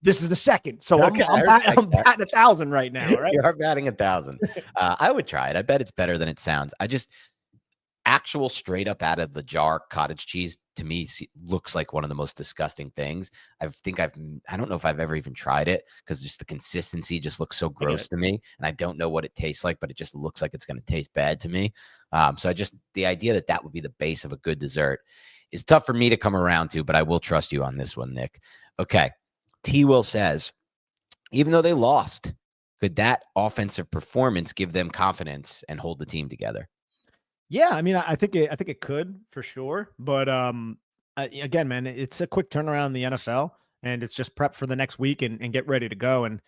This is the second. So okay, I'm batting 1,000 right now. Right? You are batting 1,000. I would try it. I bet it's better than it sounds. Actual straight up out of the jar cottage cheese to me looks like one of the most disgusting things. I don't know if I've ever even tried it because just the consistency just looks so gross to me. And I don't know what it tastes like, but it just looks like it's going to taste bad to me. So the idea that would be the base of a good dessert is tough for me to come around to, but I will trust you on this one, Nick. Okay. T Will says, even though they lost, could that offensive performance give them confidence and hold the team together? Yeah, I mean, I think it could for sure, but again, man, it's a quick turnaround in the NFL, and it's just prep for the next week and get ready to go, and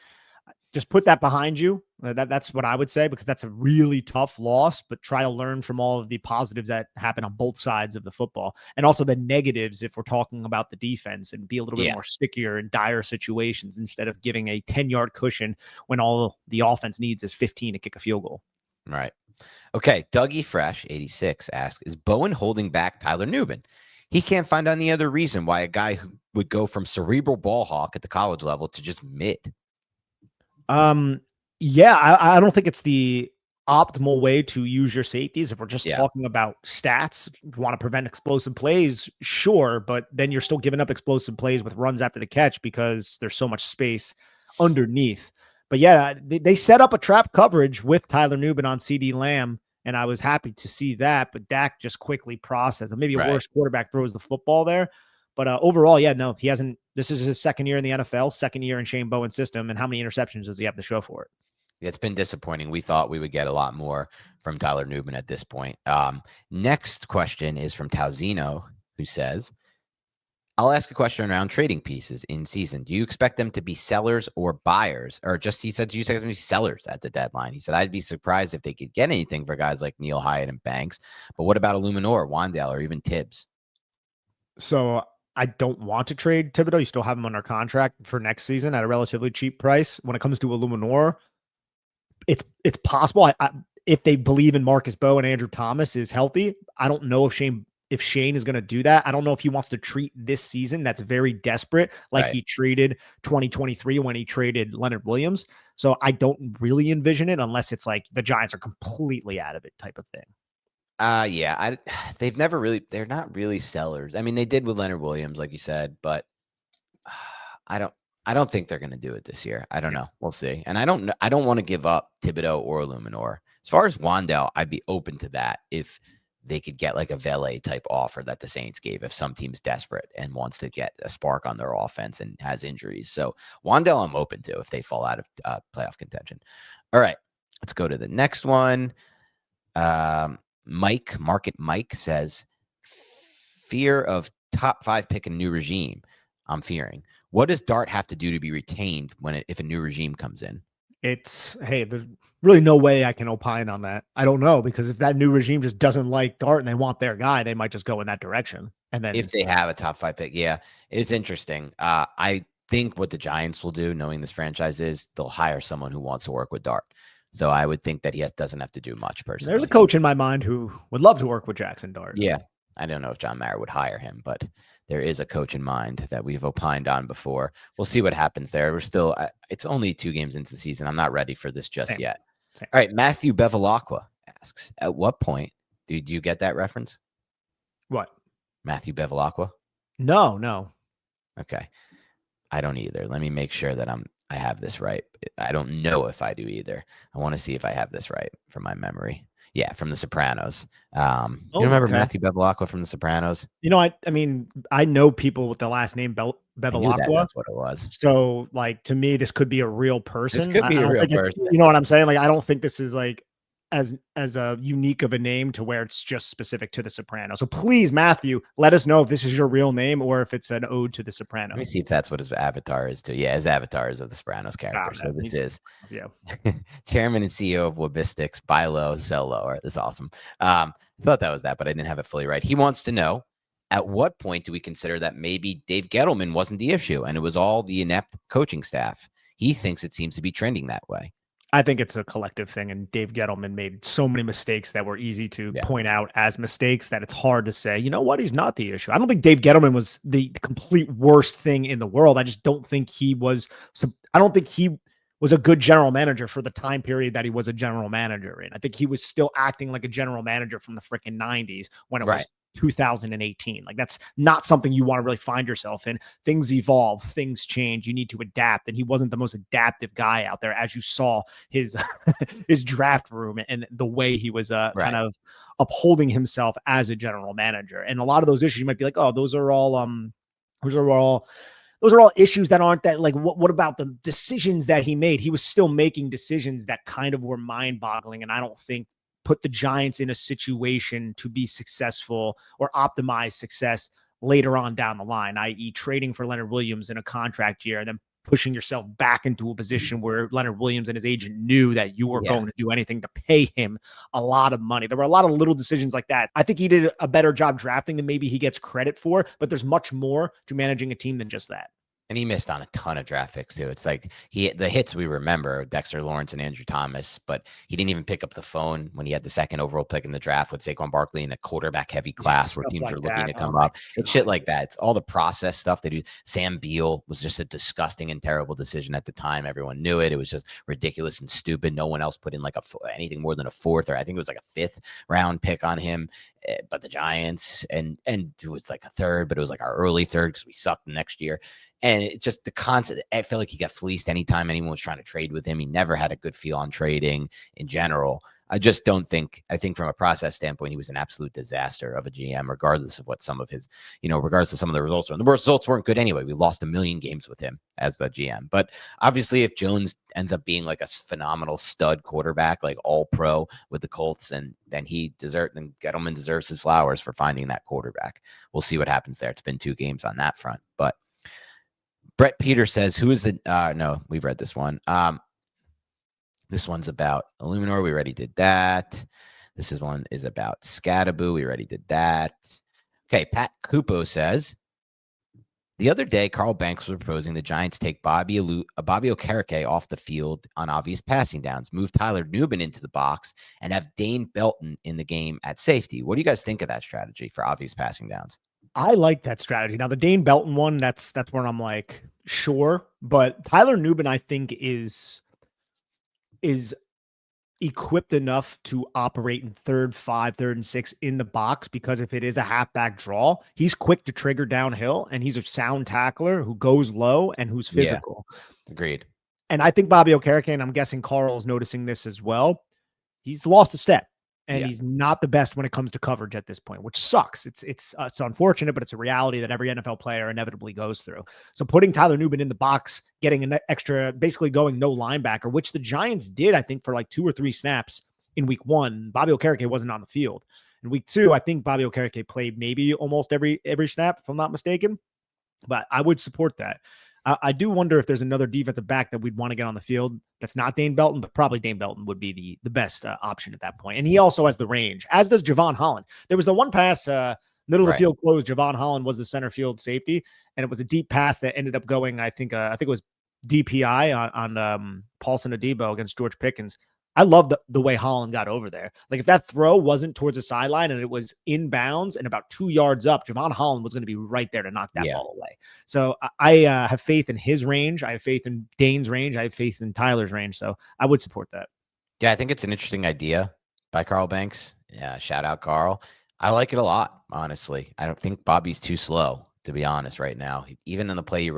just put that behind you. That's what I would say, because that's a really tough loss, but try to learn from all of the positives that happen on both sides of the football, and also the negatives if we're talking about the defense, and be a little bit more stickier in dire situations instead of giving a 10-yard cushion when all the offense needs is 15 to kick a field goal. Right. Okay, Dougie Fresh 86 asks, is Bowen holding back Tyler Nubin? He can't find any other reason why a guy who would go from cerebral ball hawk at the college level to just mid. Yeah, I don't think it's the optimal way to use your safeties. If we're just talking about stats, if you want to prevent explosive plays, sure, but then you're still giving up explosive plays with runs after the catch because there's so much space underneath. But yeah, they set up a trap coverage with Tyler Nubin on CeeDee Lamb, and I was happy to see that. But Dak just quickly processed, and maybe a worse quarterback throws the football there. But overall, yeah, no, he hasn't. This is his second year in the NFL, second year in Shane Bowen's system. And how many interceptions does he have to show for it? It's been disappointing. We thought we would get a lot more from Tyler Nubin at this point. Next question is from Tauzino, who says, I'll ask a question around trading pieces in season. Do you expect them to be sellers or buyers? Or just, he said, do you expect them to be sellers at the deadline? He said, I'd be surprised if they could get anything for guys like Neil Hyatt and Banks. But what about Eluemunor, Wan'Dale, or even Tibbs? So I don't want to trade Thibodeau. You still have him under contract for next season at a relatively cheap price. When it comes to Eluemunor, it's possible. If they believe in Marcus Bowe and Andrew Thomas is healthy, I don't know if Shane is going to do that. I don't know if he wants to treat this season that's very desperate, like he treated 2023 when he traded Leonard Williams. So I don't really envision it unless it's like the Giants are completely out of it type of thing. They're not really sellers. I mean, they did with Leonard Williams, like you said, but I don't think they're going to do it this year. I don't know. We'll see. And I don't want to give up Thibodeau or Eluemunor. As far as Wan'Dale, I'd be open to that if they could get like a Vele type offer that the Saints gave if some team's desperate and wants to get a spark on their offense and has injuries. So Wan'Dale, I'm open to if they fall out of playoff contention. All right, let's go to the next one. Market Mike says, fear of top 5 pick a new regime. I'm fearing. What does Dart have to do to be retained if a new regime comes in? There's really no way I can opine on that. I don't know, because if that new regime just doesn't like Dart and they want their guy, they might just go in that direction. And then if they have a top 5 pick, it's interesting. I think what the Giants will do, knowing this franchise, is they'll hire someone who wants to work with Dart. So I would think that he doesn't have to do much personally. There's a coach in my mind who would love to work with Jaxson Dart. Yeah. I don't know if John Mayer would hire him, but there is a coach in mind that we've opined on before. We'll see what happens there. We're still, it's only 2 games into the season. I'm not ready for this just yet. Same. All right. Matthew Bevilacqua asks, at what point did you get that reference? What? Matthew Bevilacqua? No. Okay. I don't either. Let me make sure that I have this right. I don't know if I do either. I want to see if I have this right from my memory. Yeah, from The Sopranos. You remember Matthew Bevilacqua from The Sopranos? I mean, I know people with the last name Bevilacqua. That's what it was. So, like, to me, this could be a real person. This could be a real person. You know what I'm saying? Like, I don't think this is like as a unique of a name to where it's just specific to The Sopranos. So please, Matthew, let us know if this is your real name or if it's an ode to The Sopranos. Let me see if that's what his avatar is too. Yeah, his avatar is of the Sopranos character. So this is Chairman and CEO of Wabistics, buy low, sell lower. That's awesome. I thought that was that, but I didn't have it fully right. He wants to know, at what point do we consider that maybe Dave Gettleman wasn't the issue and it was all the inept coaching staff? He thinks it seems to be trending that way. I think it's a collective thing, and Dave Gettleman made so many mistakes that were easy to point out as mistakes that it's hard to say, you know what, he's not the issue. I don't think Dave Gettleman was the complete worst thing in the world. I just don't think he was a good general manager for the time period that he was a general manager in. I think he was still acting like a general manager from the freaking 90s when it was 2018. Like, that's not something you want to really find yourself in. Things evolve, things change, you need to adapt, and he wasn't the most adaptive guy out there, as you saw his his draft room and the way he was kind of upholding himself as a general manager. And a lot of those issues you might be like, oh, those are all issues that aren't that, like, what about the decisions that he made? He was still making decisions that kind of were mind-boggling, and I don't think put the Giants in a situation to be successful or optimize success later on down the line, i.e. trading for Leonard Williams in a contract year and then pushing yourself back into a position where Leonard Williams and his agent knew that you were going to do anything to pay him a lot of money. There were a lot of little decisions like that. I think he did a better job drafting than maybe he gets credit for, but there's much more to managing a team than just that. And he missed on a ton of draft picks too. It's like the hits we remember, Dexter Lawrence and Andrew Thomas, but he didn't even pick up the phone when he had the second overall pick in the draft with Saquon Barkley in a quarterback heavy class where teams are looking to come up. It's shit like that. It's all the process stuff they do. Sam Beal was just a disgusting and terrible decision at the time. Everyone knew it. It was just ridiculous and stupid. No one else put in like anything more than a fourth, or I think it was like a fifth round pick on him. But the Giants, and it was like a third, but it was like our early third because we sucked the next year. And it just the concept, I feel like he got fleeced anytime anyone was trying to trade with him. He never had a good feel on trading in general. I just don't think, I think from a process standpoint, he was an absolute disaster of a GM, regardless of what some of his, regardless of some of the results were. And the results weren't good anyway. We lost 1 million games with him as the GM. But obviously, if Jones ends up being like a phenomenal stud quarterback, like all pro with the Colts, and then Gettleman deserves his flowers for finding that quarterback. We'll see what happens there. It's been 2 games on that front. But Brett Peter says, who is the, no, we've read this one. This one's about Eluemunor. We already did that. This one is about Scadaboo. We already did that. Okay, Pat Cupo says, the other day, Carl Banks was proposing the Giants take Bobby Okereke off the field on obvious passing downs, move Tyler Nubin into the box, and have Dane Belton in the game at safety. What do you guys think of that strategy for obvious passing downs? I like that strategy. Now, the Dane Belton one, that's where I'm like, sure. But Tyler Nubin, I think, is equipped enough to operate in 3rd, 5, 3rd, and 6 in the box, because if it is a halfback draw, he's quick to trigger downhill, and he's a sound tackler who goes low and who's physical. Yeah, agreed. And I think Bobby Okereke, and I'm guessing Carl is noticing this as well, he's lost a step. And he's not the best when it comes to coverage at this point, which sucks. It's unfortunate, but it's a reality that every NFL player inevitably goes through. So putting Tyler Nubin in the box, getting an extra, basically going no linebacker, which the Giants did, I think, for like 2 or 3 snaps in week 1. Bobby Okereke wasn't on the field. In week 2, I think Bobby Okereke played maybe almost every snap, if I'm not mistaken. But I would support that. I do wonder if there's another defensive back that we'd want to get on the field that's not Dane Belton, but probably Dane Belton would be the best option at that point. And he also has the range, as does Javon Holland. There was the one pass, middle of the field closed. Javon Holland was the center field safety, and it was a deep pass that ended up going, I think it was DPI on Paulson Adebo against George Pickens. I love the way Holland got over there. Like, if that throw wasn't towards the sideline and it was inbounds and about 2 yards up, Javon Holland was going to be right there to knock that ball away. So I have faith in his range. I have faith in Dane's range. I have faith in Tyler's range. So I would support that. Yeah, I think it's an interesting idea by Carl Banks. Yeah, shout out Carl. I like it a lot, honestly. I don't think Bobby's too slow, to be honest, right now. Even in the play he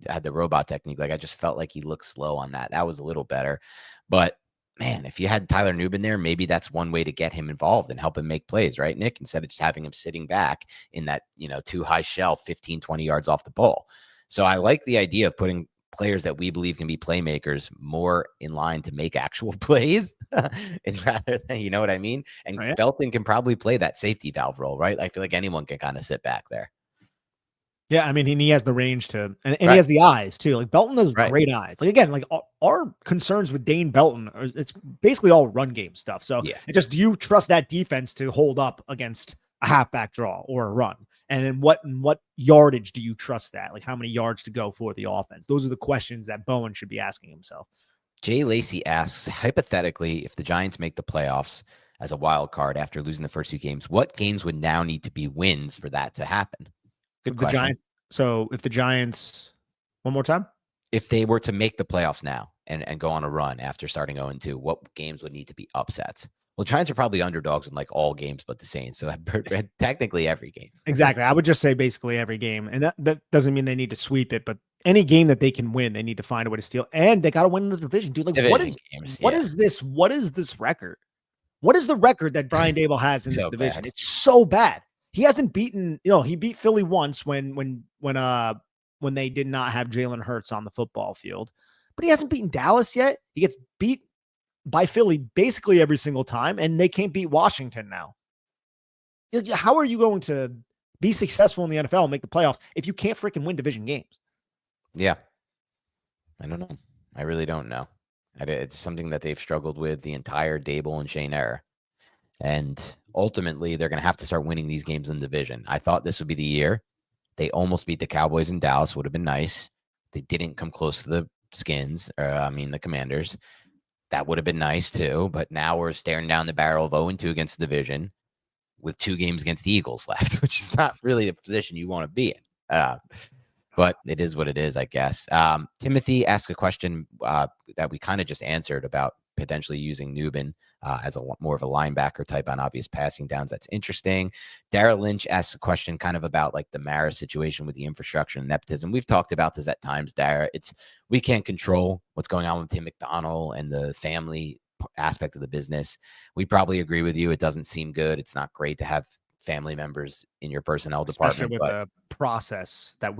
had the robot technique, like, I just felt like he looked slow on that. That was a little better. But man, if you had Tyler Nubin there, maybe that's one way to get him involved and help him make plays, right, Nick? Instead of just having him sitting back in that, too high shelf, 15, 20 yards off the ball. So I like the idea of putting players that we believe can be playmakers more in line to make actual plays rather than, you know what I mean? And Belton can probably play that safety valve role, right? I feel like anyone can kind of sit back there. Yeah, I mean, he has the range to, and he has the eyes too. Like Belton has great eyes. Like again, like our concerns with Dane Belton, it's basically all run game stuff. So it's just, do you trust that defense to hold up against a halfback draw or a run? And in what yardage do you trust that? Like how many yards to go for the offense? Those are the questions that Bowen should be asking himself. Jay Lacey asks, hypothetically, if the Giants make the playoffs as a wild card after losing the first 2 games, what games would now need to be wins for that to happen? Good question. If the Giants, one more time, if they were to make the playoffs now and go on a run after starting 0-2, what games would need to be upsets? Well, Giants are probably underdogs in like all games but the Saints, so technically every game. Exactly. I would just say basically every game, and that doesn't mean they need to sweep it, but any game that they can win, they need to find a way to steal, and they got to win the division, dude. Like what is this? What is this record? What is the record that Brian Daboll has in this division? It's so bad. He hasn't beaten, he beat Philly once when they did not have Jalen Hurts on the football field, but he hasn't beaten Dallas yet. He gets beat by Philly basically every single time, and they can't beat Washington now. How are you going to be successful in the NFL and make the playoffs if you can't freaking win division games? Yeah. I don't know. I really don't know. It's something that they've struggled with the entire Daboll and Shane era. And ultimately, they're going to have to start winning these games in the division. I thought this would be the year. They almost beat the Cowboys in Dallas. Would have been nice. They didn't come close to the the Commanders. That would have been nice too. But now we're staring down the barrel of 0-2 against the division with 2 games against the Eagles left, which is not really the position you want to be in. But it is what it is, I guess. Timothy asked a question that we kind of just answered about potentially using Nubin as more of a linebacker type on obvious passing downs. That's interesting. Dara Lynch asks a question kind of about like the Mara situation with the infrastructure and nepotism. We've talked about this at times, Dara. We can't control what's going on with Tim McDonald and the family aspect of the business. We probably agree with you. It doesn't seem good. It's not great to have family members in your personnel department, with the process that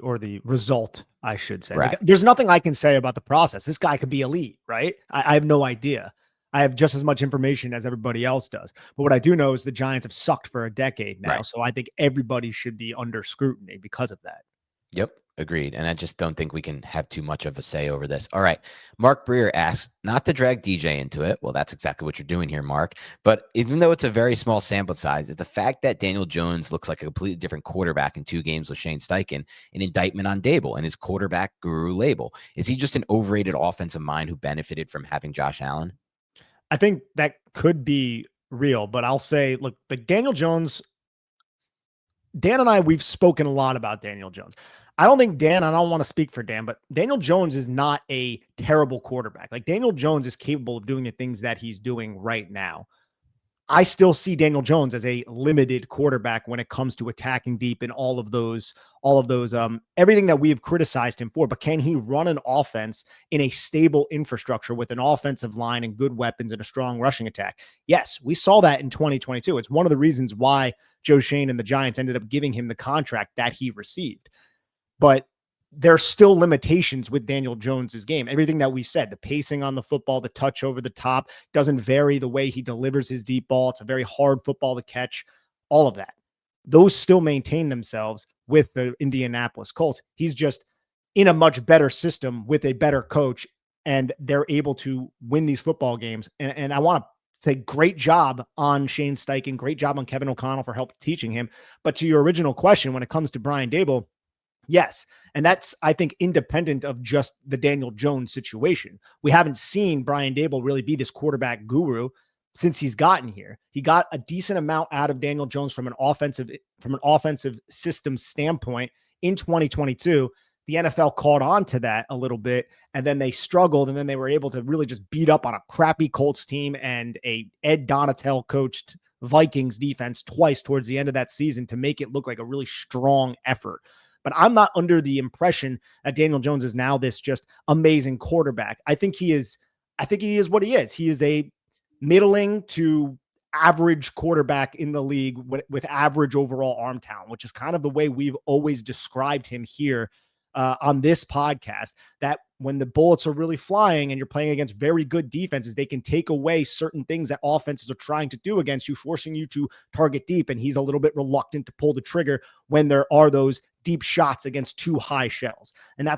or the result, I should say. Right. Like, there's nothing I can say about the process. This guy could be elite, right? I have no idea. I have just as much information as everybody else does. But what I do know is the Giants have sucked for a decade now. Right. So I think everybody should be under scrutiny because of that. Yep. Agreed. And I just don't think we can have too much of a say over this. All right. Mark Breer asks, not to drag DJ into it. Well, that's exactly what you're doing here, Mark. But even though it's a very small sample size, is the fact that Daniel Jones looks like a completely different quarterback in 2 games with Shane Steichen an indictment on Daboll and his quarterback guru label? Is he just an overrated offensive mind who benefited from having Josh Allen? I think that could be real, but I'll say, look, the Daniel Jones, Dan and I, we've spoken a lot about Daniel Jones. I don't think I don't want to speak for Dan, but Daniel Jones is not a terrible quarterback. Like Daniel Jones is capable of doing the things that he's doing right now. I still see Daniel Jones as a limited quarterback when it comes to attacking deep and all of those, everything that we have criticized him for. But can he run an offense in a stable infrastructure with an offensive line and good weapons and a strong rushing attack? Yes, we saw that in 2022. It's one of the reasons why Joe Schoen and the Giants ended up giving him the contract that he received. But there's still limitations with Daniel Jones's game. Everything that we said, the pacing on the football, the touch over the top doesn't vary the way he delivers his deep ball. It's a very hard football to catch, all of that. Those still maintain themselves with the Indianapolis Colts. He's just in a much better system with a better coach, and they're able to win these football games. And I want to say great job on Shane Steichen, great job on Kevin O'Connell for help teaching him. But to your original question, when it comes to Brian Daboll, yes. And that's, I think, independent of just the Daniel Jones situation. We haven't seen Brian Daboll really be this quarterback guru since he's gotten here. He got a decent amount out of Daniel Jones from an offensive system standpoint in 2022. The NFL caught on to that a little bit, and then they struggled, and then they were able to really just beat up on a crappy Colts team and a Ed Donatel coached Vikings defense twice towards the end of that season to make it look like a really strong effort. But I'm not under the impression that Daniel Jones is now this just amazing quarterback. I think he is I think he is what he is. He is a middling to average quarterback in the league with average overall arm talent, which is kind of the way we've always described him here on this podcast, that when the bullets are really flying and you're playing against very good defenses, they can take away certain things that offenses are trying to do against you, forcing you to target deep. And he's a little bit reluctant to pull the trigger when there are those deep shots against too high shells. And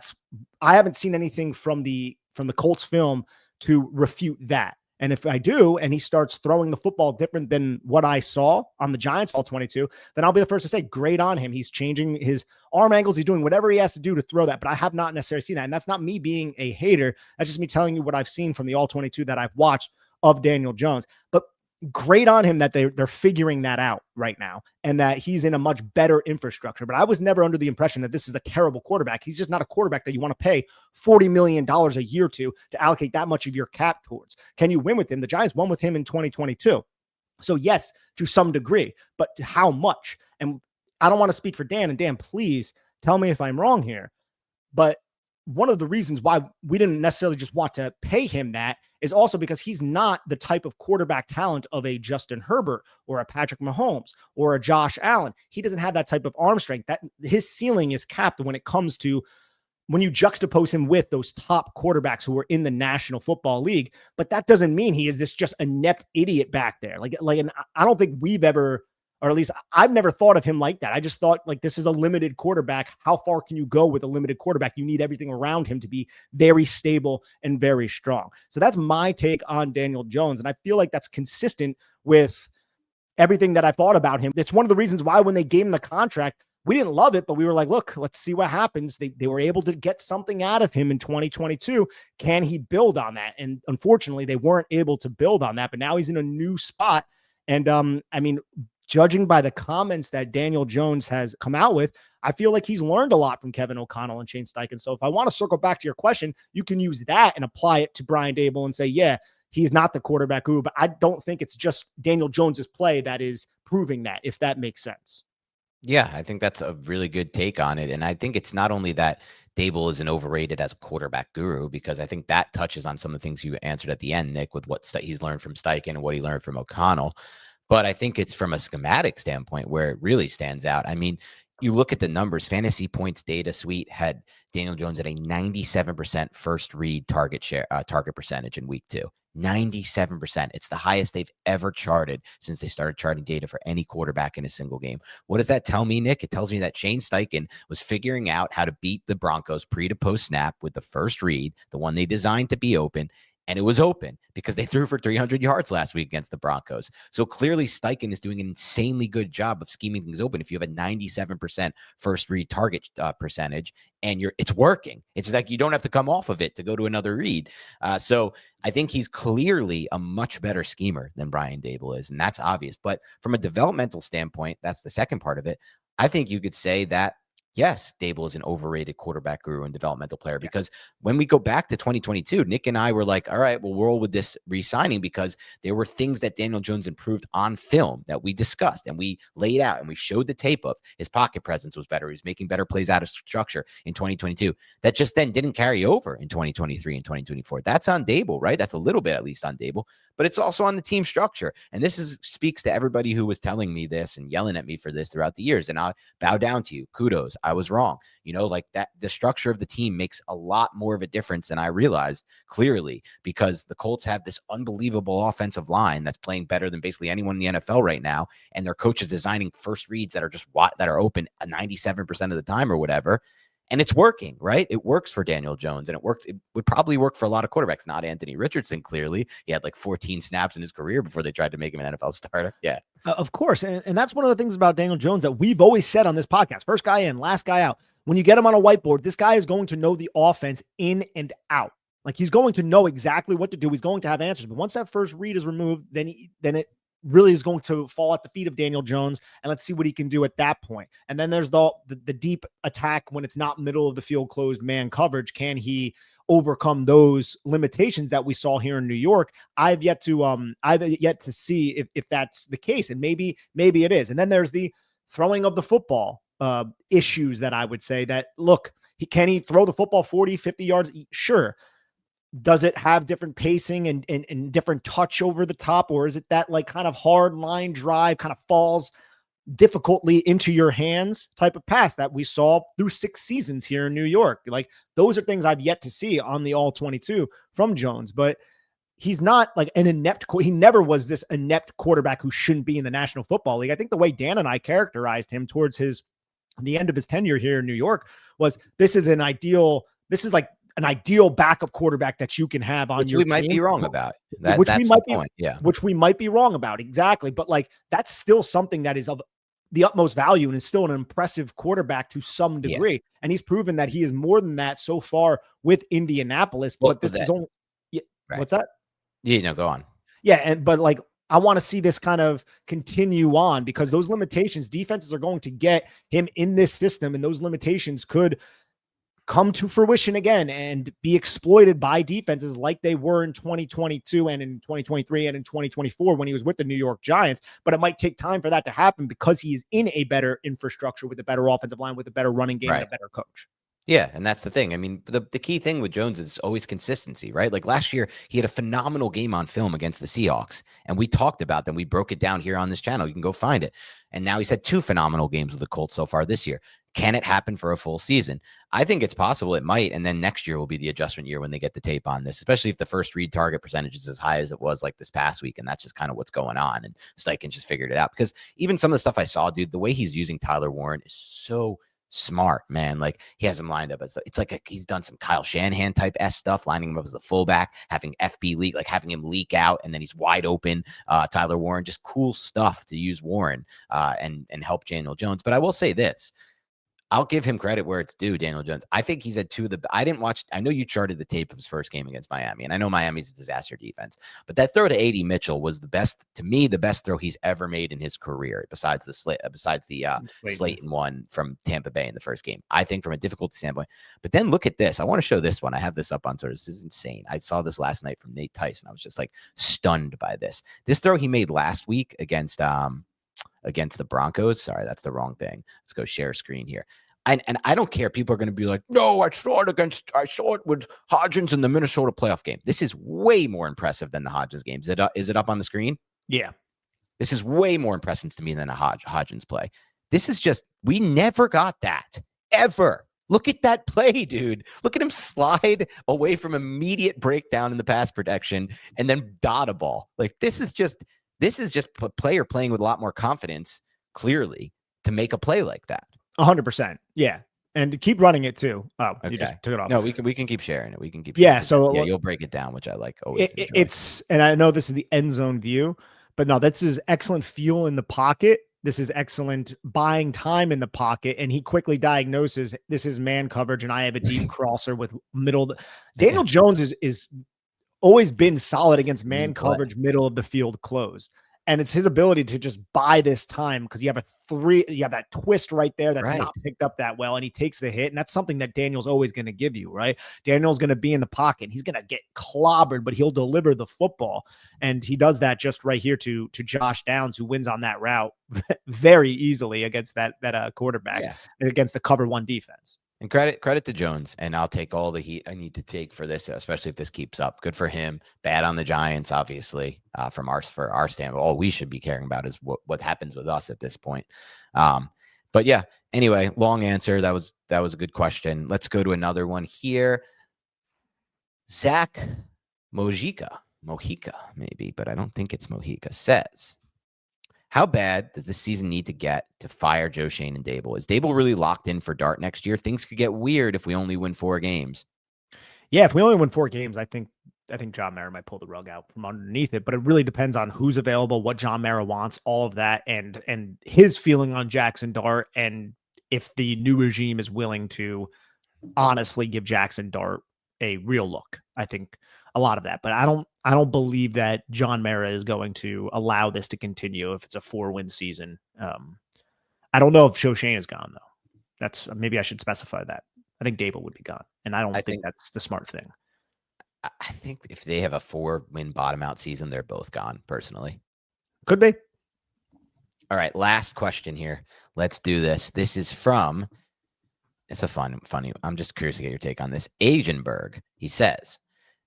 I haven't seen anything from the Colts film to refute that. And if I do, and he starts throwing the football different than what I saw on the Giants all 22, then I'll be the first to say, great on him. He's changing his arm angles. He's doing whatever he has to do to throw that. But I have not necessarily seen that. And that's not me being a hater. That's just me telling you what I've seen from the all 22 that I've watched of Daniel Jones. But great on him that they're figuring that out right now and that he's in a much better infrastructure. But I was never under the impression that this is a terrible quarterback. He's just not a quarterback that you want to pay $40 million a year to allocate that much of your cap towards. Can you win with him? The Giants won with him in 2022. So yes, to some degree, but to how much? And I don't want to speak for Dan, and Dan, please tell me if I'm wrong here. But one of the reasons why we didn't necessarily just want to pay him that is also because he's not the type of quarterback talent of a Justin Herbert or a Patrick Mahomes or a Josh Allen. He doesn't have that type of arm strength. That his ceiling is capped when it comes to when you juxtapose him with those top quarterbacks who are in the National Football League. But that doesn't mean he is this just inept idiot back there. And I don't think we've ever, or at least I've never thought of him like that. I just thought, like, this is a limited quarterback. How far can you go with a limited quarterback? You need everything around him to be very stable and very strong. So that's my take on Daniel Jones. And I feel like that's consistent with everything that I thought about him. It's one of the reasons why when they gave him the contract, we didn't love it, but we were like, look, let's see what happens. They were able to get something out of him in 2022. Can he build on that? And unfortunately, they weren't able to build on that, but now he's in a new spot. And I mean, judging by the comments that Daniel Jones has come out with, I feel like he's learned a lot from Kevin O'Connell and Shane Steichen. So if I want to circle back to your question, you can use that and apply it to Brian Daboll and say, yeah, he's not the quarterback guru, but I don't think it's just Daniel Jones's play that is proving that, if that makes sense. Yeah, I think that's a really good take on it. And I think it's not only that Daboll isn't overrated as a quarterback guru, because I think that touches on some of the things you answered at the end, Nick, with what he's learned from Steichen and what he learned from O'Connell. But I think it's from a schematic standpoint where it really stands out. I mean, you look at the numbers, Fantasy Points Data Suite had Daniel Jones at a 97% first read target percentage in week 2. 97%. It's the highest they've ever charted since they started charting data for any quarterback in a single game. What does that tell me, Nick? It tells me that Shane Steichen was figuring out how to beat the Broncos pre to post snap with the first read, the one they designed to be open. And it was open because they threw for 300 yards last week against the Broncos. So clearly Steichen is doing an insanely good job of scheming things open. If you have a 97% first read target percentage and it's working, it's like you don't have to come off of it to go to another read. So I think he's clearly a much better schemer than Brian Daboll is, and that's obvious. But from a developmental standpoint, that's the second part of it. I think you could say that yes, Daboll is an overrated quarterback guru and developmental player, because when we go back to 2022, Nick and I were like, all right, we'll roll with this re-signing because there were things that Daniel Jones improved on film that we discussed and we laid out and we showed the tape of. His pocket presence was better. He was making better plays out of structure in 2022. That just then didn't carry over in 2023 and 2024. That's on Daboll, right? That's a little bit at least on Daboll, but it's also on the team structure. And this speaks to everybody who was telling me this and yelling at me for this throughout the years. And I bow down to you. Kudos. I was wrong. You know, like that, the structure of the team makes a lot more of a difference than I realized clearly, because the Colts have this unbelievable offensive line that's playing better than basically anyone in the NFL right now. And their coach is designing first reads that are open 97% of the time or whatever. And it's working, right? It works for Daniel Jones, and it works. It would probably work for a lot of quarterbacks, not Anthony Richardson. Clearly, he had like 14 snaps in his career before they tried to make him an NFL starter. Yeah, of course. And that's one of the things about Daniel Jones that we've always said on this podcast: first guy in, last guy out. When you get him on a whiteboard, this guy is going to know the offense in and out. Like, he's going to know exactly what to do. He's going to have answers. But once that first read is removed, then it really is going to fall at the feet of Daniel Jones, and let's see what he can do at that point. And then there's the deep attack when it's not middle of the field closed man coverage. Can he overcome those limitations that we saw here in New York? I've yet to see if that's the case, and maybe it is. And then there's the throwing of the football issues that I would say that, look, can he throw the football 40, 50 yards? Sure. Does it have different pacing and different touch over the top, or is it that like kind of hard line drive kind of falls difficultly into your hands type of pass that we saw through 6 seasons here in New York? Like those are things I've yet to see on the all 22 from Jones, but he's not like an inept. He never was this inept quarterback who shouldn't be in the National Football League. I think the way Dan and I characterized him towards the end of his tenure here in New York was this is an ideal backup quarterback that you can have on your team. We might be wrong about that. Which that's we might the point. Yeah. Which we might be wrong about. Exactly. But like, that's still something that is of the utmost value and is still an impressive quarterback to some degree. Yeah. And he's proven that he is more than that so far with Indianapolis. Well, but this is only, right. What's that? Yeah, no, go on. Yeah. But like, I want to see this kind of continue on because those limitations, defenses are going to get him in this system, and those limitations could come to fruition again and be exploited by defenses like they were in 2022 and in 2023 and in 2024 when he was with the New York Giants. But it might take time for that to happen because he's in a better infrastructure with a better offensive line, with a better running game, and a better coach. Yeah, and that's the thing. I mean, the key thing with Jones is always consistency, right? Like last year, he had a phenomenal game on film against the Seahawks, and we talked about them. We broke it down here on this channel. You can go find it. And now he's had 2 phenomenal games with the Colts so far this year. Can it happen for a full season? I think it's possible it might, and then next year will be the adjustment year when they get the tape on this, especially if the first read target percentage is as high as it was like this past week, and that's just kind of what's going on, and Steichen just figured it out. Because even some of the stuff I saw, dude, the way he's using Tyler Warren is so smart, man. Like he has him lined up as it's like he's done some Kyle Shanahan type stuff, lining him up as the fullback, having FB leak, like having him leak out, and then he's wide open. Tyler Warren, just cool stuff to use Warren and help Daniel Jones. But I will say this. I'll give him credit where it's due, Daniel Jones. I think he's had 2 of the – I didn't watch – I know you charted the tape of his first game against Miami, and I know Miami's a disaster defense. But that throw to A.D. Mitchell was the best – to me, the best throw he's ever made in his career besides the Slayton one from Tampa Bay in the first game, I think, from a difficulty standpoint. But then look at this. I want to show this one. I have this up on Twitter. This is insane. I saw this last night from Nate Tyson. I was just, like, stunned by this. This throw he made last week against the Broncos. Sorry, that's the wrong thing. Let's go share screen here. And I don't care. People are going to be like, no, I saw it with Hodgins in the Minnesota playoff game. This is way more impressive than the Hodgins game. Is it up on the screen? Yeah. This is way more impressive to me than a Hodgins play. This is just, we never got that ever. Look at that play, dude. Look at him slide away from immediate breakdown in the pass protection and then dot a ball. Like this is just a player playing with a lot more confidence, clearly, to make a play like that. 100%. Yeah. And to keep running it too. Oh, okay. You just took it off. No, we can keep sharing it. We can keep sharing it. So yeah, you'll break it down, which I like always. It's, and I know this is the end zone view, but no, this is excellent fuel in the pocket. This is excellent buying time in the pocket. And he quickly diagnoses this is man coverage, and I have a deep crosser with middle. Daniel Jones is always been solid against man coverage, middle of the field closed. And it's his ability to just buy this time because you have that twist right there that's not picked up that well, and he takes the hit, and that's something that Daniel's always going to give you, right? Daniel's going to be in the pocket. He's going to get clobbered, but he'll deliver the football, and he does that just right here to Josh Downs, who wins on that route very easily against that quarterback against the cover 1 defense. And credit to Jones, and I'll take all the heat I need to take for this, especially if this keeps up. Good for him. Bad on the Giants, obviously, for our standpoint. All we should be caring about is what happens with us at this point. But yeah, anyway, long answer. That was a good question. Let's go to another one here. Zach Mojica maybe, but I don't think it's Mojica, says, how bad does this season need to get to fire Joe Schoen and Daboll? Is Daboll really locked in for Dart next year? Things could get weird if we only win 4 games. Yeah, if we only win 4 games, I think John Mara might pull the rug out from underneath it. But it really depends on who's available, what John Mara wants, all of that, and his feeling on Jaxson Dart, and if the new regime is willing to honestly give Jaxson Dart a real look. I think a lot of that, but I don't believe that John Mara is going to allow this to continue if it's a 4-win season. I don't know if Schoen is gone though. That's maybe I should specify that. I think Daboll would be gone, and I don't think that's the smart thing. I think if they have a 4-win bottom out season, they're both gone. Personally, could be. All right, last question here. Let's do this. This is from. It's a funny. I'm just curious to get your take on this. Agenberg. He says,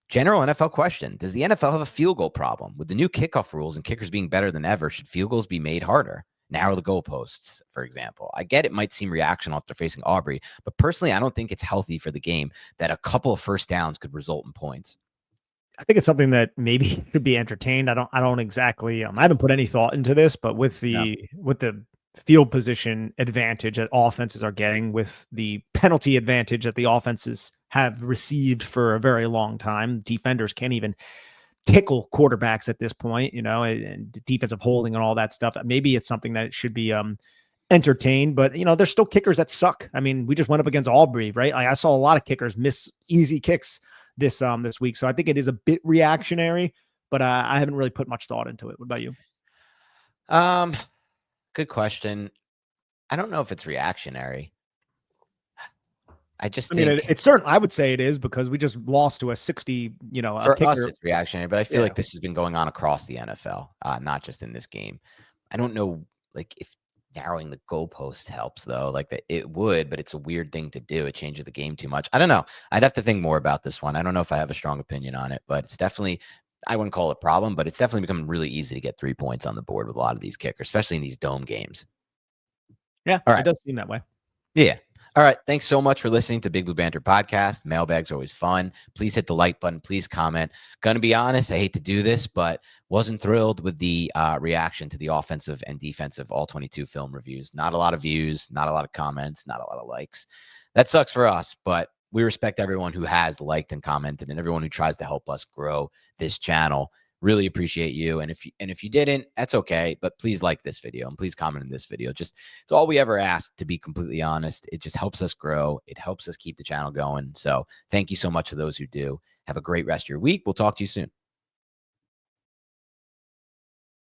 General NFL question. Does the NFL have a field goal problem? With the new kickoff rules and kickers being better than ever, should field goals be made harder? Narrow the goalposts, for example. I get it might seem reactional after facing Aubrey, but personally, I don't think it's healthy for the game that a couple of first downs could result in points. I think it's something that maybe could be entertained. I don't exactly, I haven't put any thought into this, but with the field position advantage that offenses are getting, with the penalty advantage that the offenses have received for a very long time, defenders can't even tickle quarterbacks at this point, and defensive holding and all that stuff. Maybe it's something that should be entertained, but there's still kickers that suck. I mean, we just went up against Aubrey, right? Like, I saw a lot of kickers miss easy kicks this week. So I think it is a bit reactionary, but I haven't really put much thought into it. What about you? Good question. I don't know if it's reactionary. I mean, it's certain. I would say it is, because we just lost to a 60, for us, it's reactionary, but I feel like this has been going on across the NFL, not just in this game. I don't know, like, if narrowing the goalpost helps, though. Like, it would, but it's a weird thing to do. It changes the game too much. I don't know. I'd have to think more about this one. I don't know if I have a strong opinion on it, but it's definitely, I wouldn't call it a problem, but it's definitely becoming really easy to get 3 points on the board with a lot of these kickers, especially in these dome games. Yeah, all right. It does seem that way. Yeah. All right. Thanks so much for listening to Big Blue Banter Podcast. Mailbags are always fun. Please hit the like button. Please comment. Gonna be honest, I hate to do this, but wasn't thrilled with the reaction to the offensive and defensive all 22 film reviews. Not a lot of views, not a lot of comments, not a lot of likes. That sucks for us, but we respect everyone who has liked and commented and everyone who tries to help us grow this channel. Really appreciate you. And if you didn't, that's okay. But please like this video and please comment in this video. Just, it's all we ever ask, to be completely honest. It just helps us grow. It helps us keep the channel going. So thank you so much to those who do. Have a great rest of your week. We'll talk to you soon.